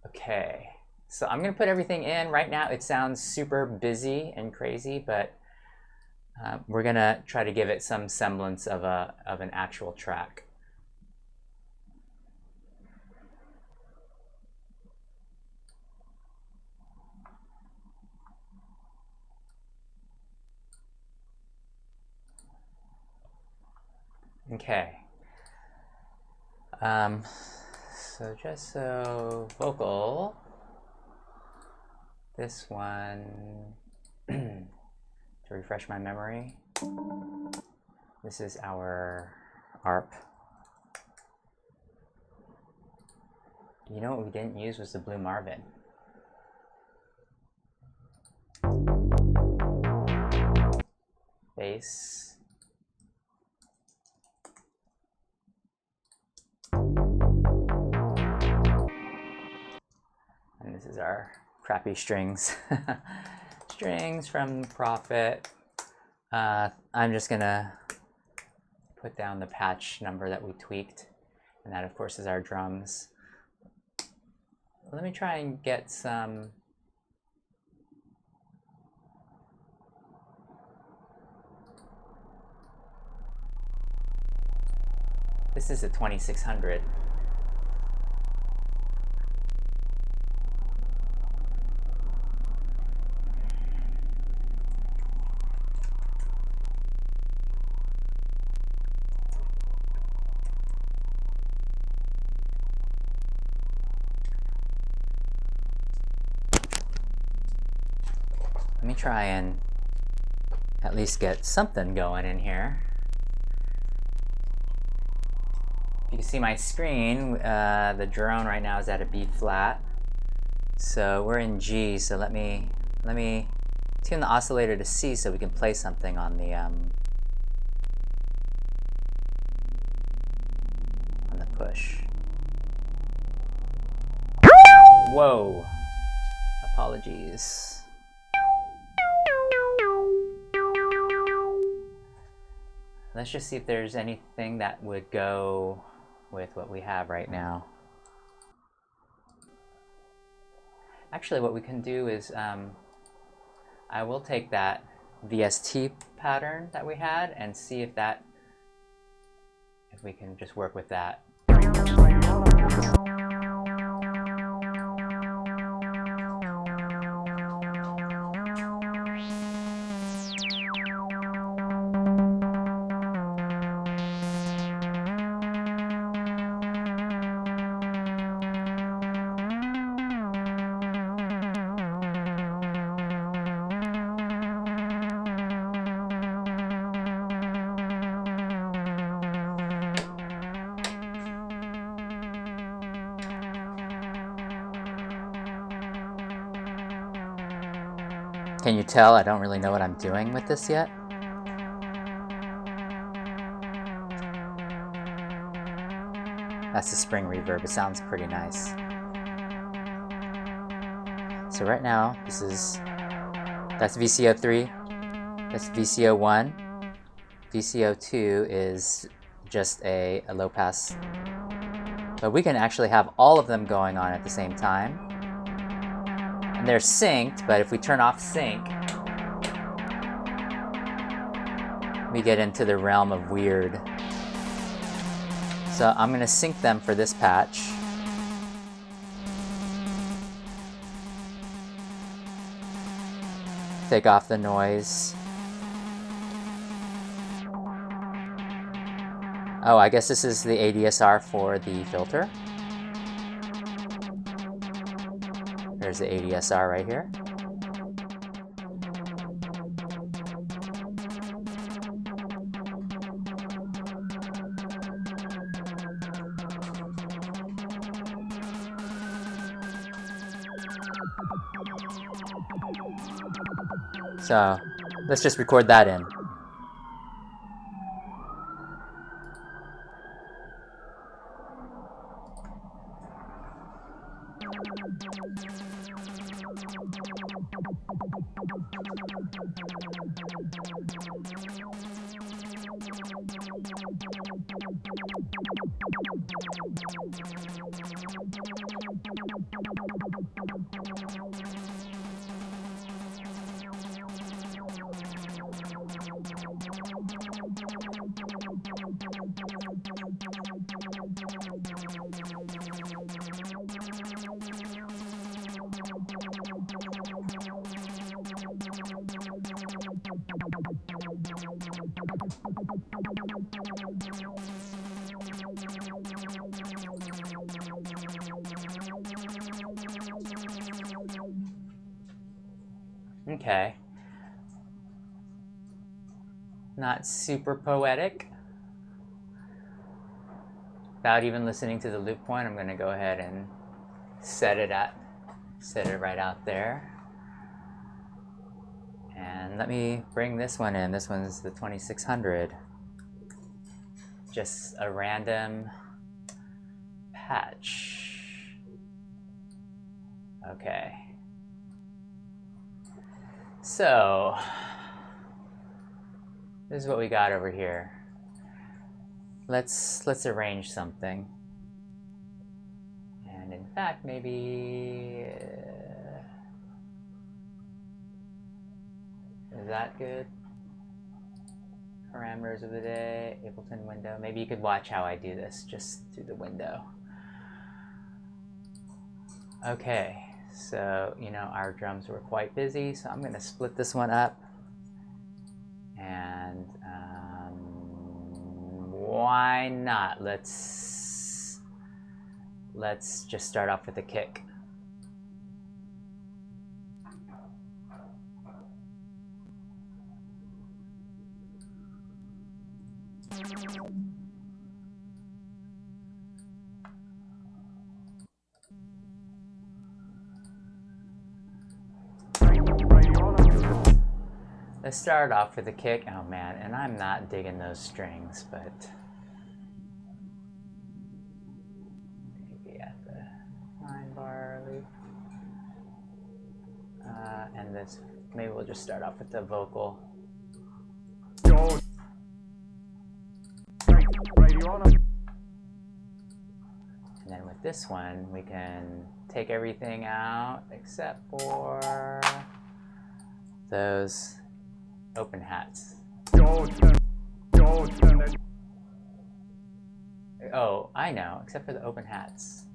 Okay, so I'm gonna put everything in. Right now it sounds super busy and crazy, but we're gonna try to give it some semblance of an actual track. Okay. So just so vocal, this one, to refresh my memory, this is our ARP. You know what we didn't use was the Blue Marvin. Bass. And this is our crappy strings. Strings from Prophet. I'm just gonna put down the patch number that we tweaked. And that of course is our drums. Let me try and get some this is a 2600. Let me try and at least get something going in here. You can see my screen, the drone right now is at a B flat. So we're in G, so let me tune the oscillator to C so we can play something on the push. Whoa, apologies. Let's just see if there's anything that would go with what we have right now. Actually, what we can do is I will take that VST pattern that we had and see if we can just work with that. Can you tell I don't really know what I'm doing with this yet? That's the spring reverb. It sounds pretty nice. So right now, that's VCO 3, that's VCO 1. VCO 2 is just a low pass. But we can actually have all of them going on at the same time. And they're synced, but if we turn off sync, we get into the realm of weird. So I'm going to sync them for this patch. Take off the noise. Oh, I guess this is the ADSR for the filter. There's the ADSR right here. So let's just record that in. Okay. Not super poetic. Without even listening to the loop point, I'm going to go ahead and set it right out there. And let me bring this one in. This one's the 2600. Just a random patch. Okay. So this is what we got over here. Let's arrange something. And in fact, maybe is that good? Parameters of the day, Ableton window. Maybe you could watch how I do this just through the window. Okay, so you know our drums were quite busy, so I'm going to split this one up. And why not? Let's just start off with a kick. Let's start off with a kick. Oh man, and I'm not digging those strings, but maybe at the 9-bar loop. And this, maybe we'll just start off with the vocal. And then with this one, we can take everything out except for those open hats. Oh, I know, except for the open hats.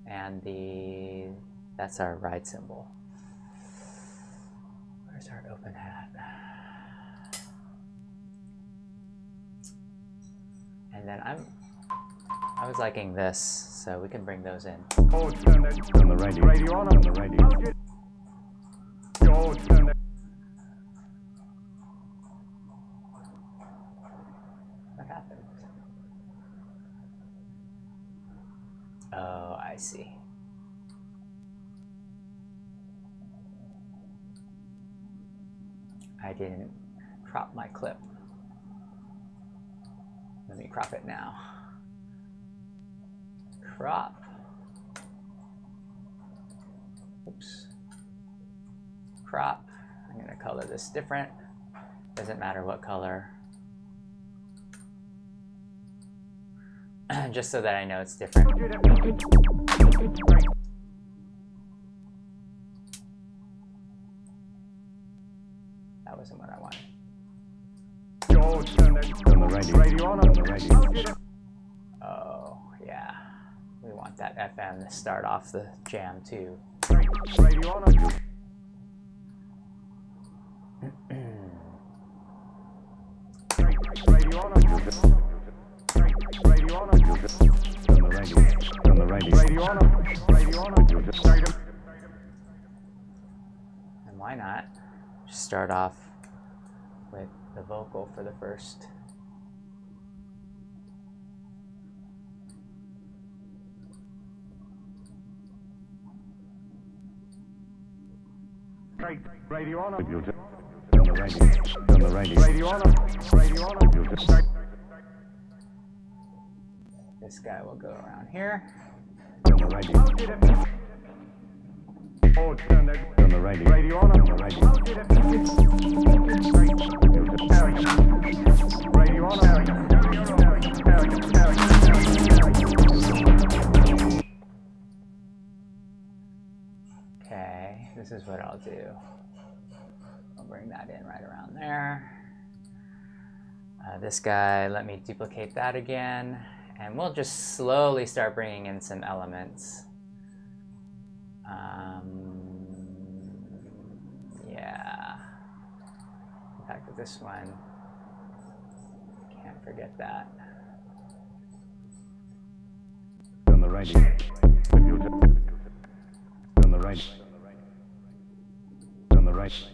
And that's our ride cymbal. Where's our open hat? And then I was liking this, so we can bring those in. On the radio. On the radio. What happened? Oh, I see. I didn't crop my clip. Let me crop it now. Crop. Oops. Crop. I'm going to color this different. Doesn't matter what color. Just so that I know it's different. That wasn't what I wanted. On the radio. On the radio. Oh, yeah. We want that FM to start off the jam too. Radio on. Radio on. Radio on. On the radio. Radio on. Radio on. And why not just start off with the vocal for the first. Radio on. If you'll turn the radio. Turn the radio. Radio on. Radio on. If you'll turn. This guy will go around here. Turn the radio. Oh, turn the radio. Radio on. Turn the radio. Radio on. Okay, this is what I'll do. I'll bring that in right around there. This guy, let me duplicate that again. And we'll just slowly start bringing in some elements. Yeah. In fact, with this one, can't forget that. Turn the radio. Turn the radio. Turn the radio.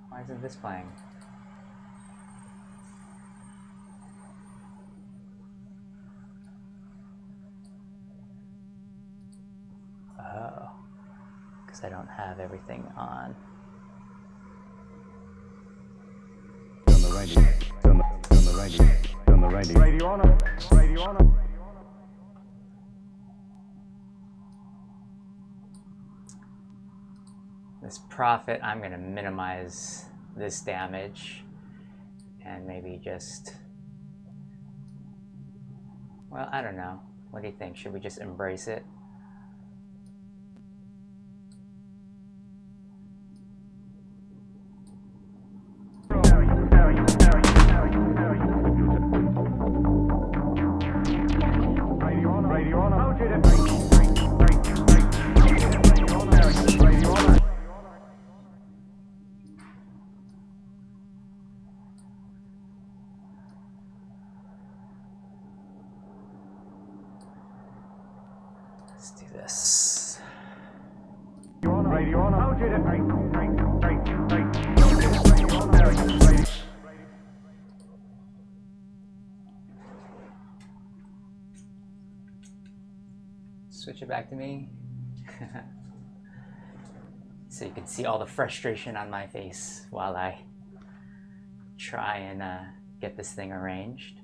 Why isn't this playing? Oh, because I don't have everything on. Turn the radio. Turn the radio. Turn the radio. Radio on. Radio on. This profit, I'm going to minimize this damage and maybe just, well, I don't know. What do you think? Should we just embrace it? Let's do this. Switch it back to me. So you can see all the frustration on my face while I try and get this thing arranged.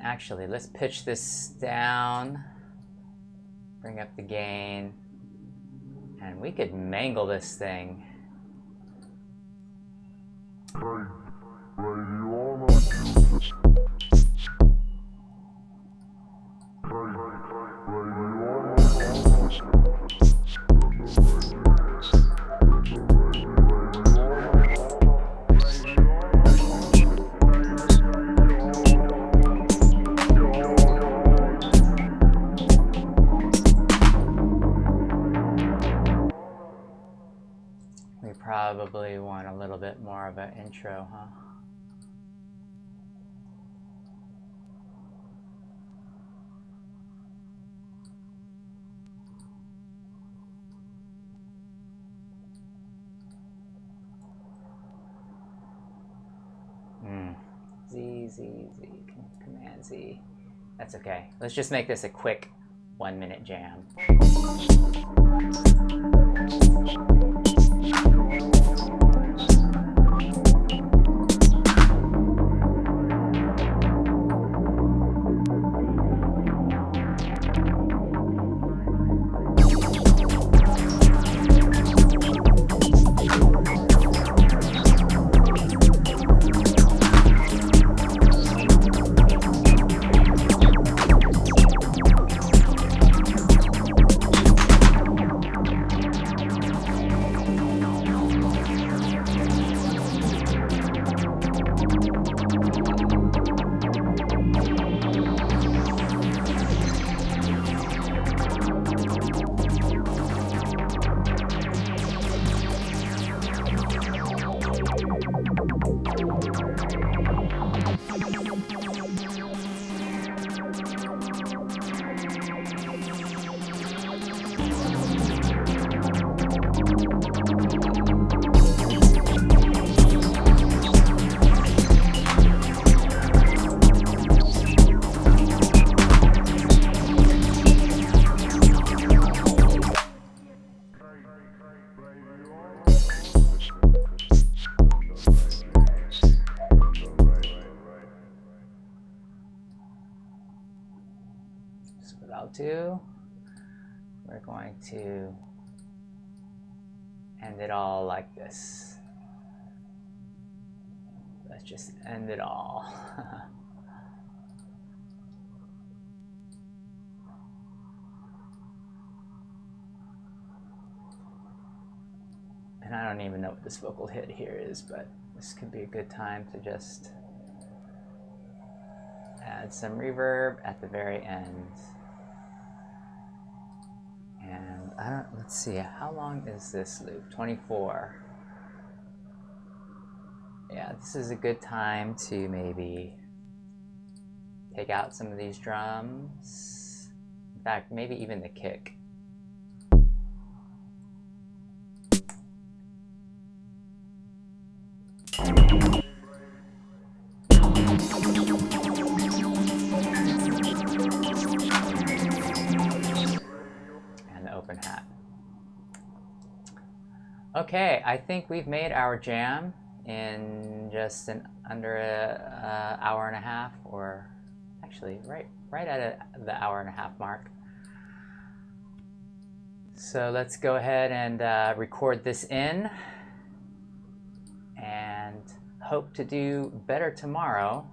Actually, let's pitch this down, bring up the gain, and we could mangle this thing. Probably want a little bit more of an intro, huh? Z, Command Z. That's okay. Let's just make this a quick 1-minute jam. won't do. We're going to end it all like this. Let's just end it all. And I don't even know what this vocal hit here is, but this could be a good time to just add some reverb at the very end. And let's see, how long is this loop? 24. Yeah, this is a good time to maybe take out some of these drums. In fact, maybe even the kick. And the open hat. Okay, I think we've made our jam in just under an hour and a half, or actually right at the hour and a half mark. So let's go ahead and record this in, and hope to do better tomorrow,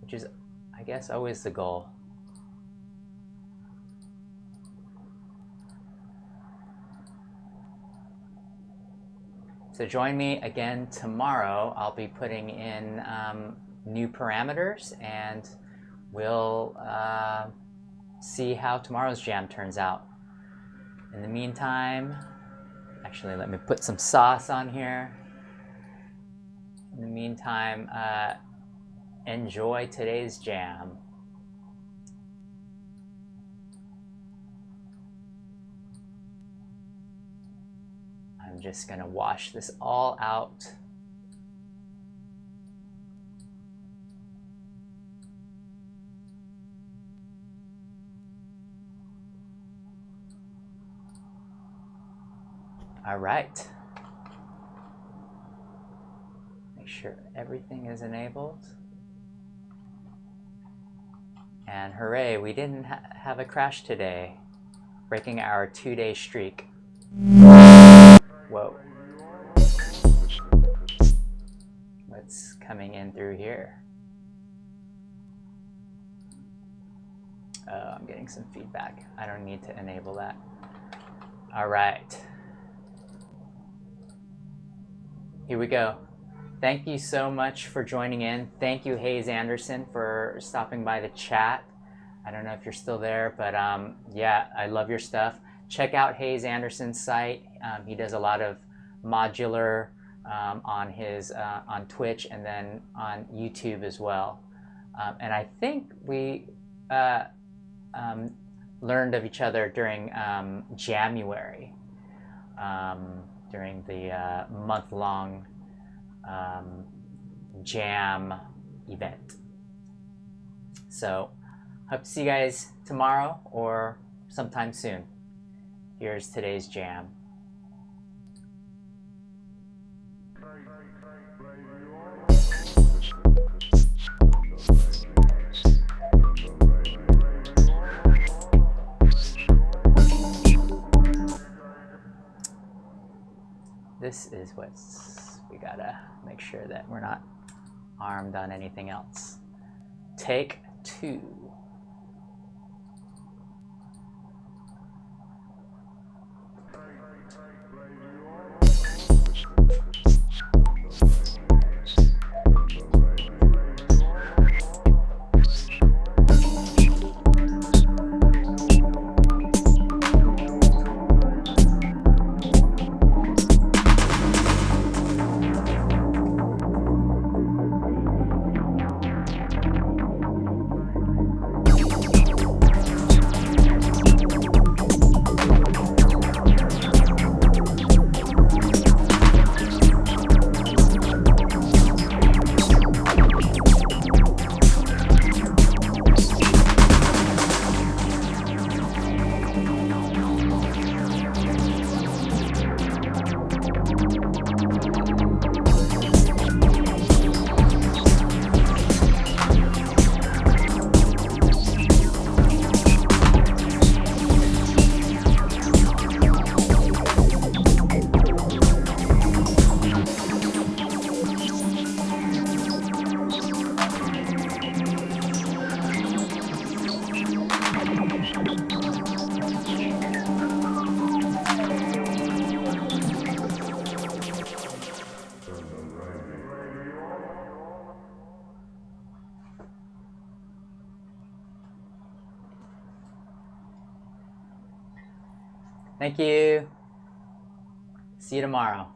which is, I guess, always the goal. So join me again tomorrow. I'll be putting in new parameters, and we'll see how tomorrow's jam turns out. In the meantime, actually, let me put some sauce on here. In the meantime, enjoy today's jam. I'm just gonna wash this all out. All right. Make sure everything is enabled. And hooray, we didn't have a crash today, breaking our 2-day streak. Whoa. What's coming in through here? Oh, I'm getting some feedback. I don't need to enable that. All right. Here we go. Thank you so much for joining in. Thank you, Hayes Anderson, for stopping by the chat. I don't know if you're still there, but yeah, I love your stuff. Check out Hayes Anderson's site. He does a lot of modular on his on Twitch and then on YouTube as well. And I think we learned of each other during January, during the month-long jam event. So hope to see you guys tomorrow or sometime soon. Here's today's jam. This is we gotta make sure that we're not armed on anything else. Take 2. Thank you. See you tomorrow.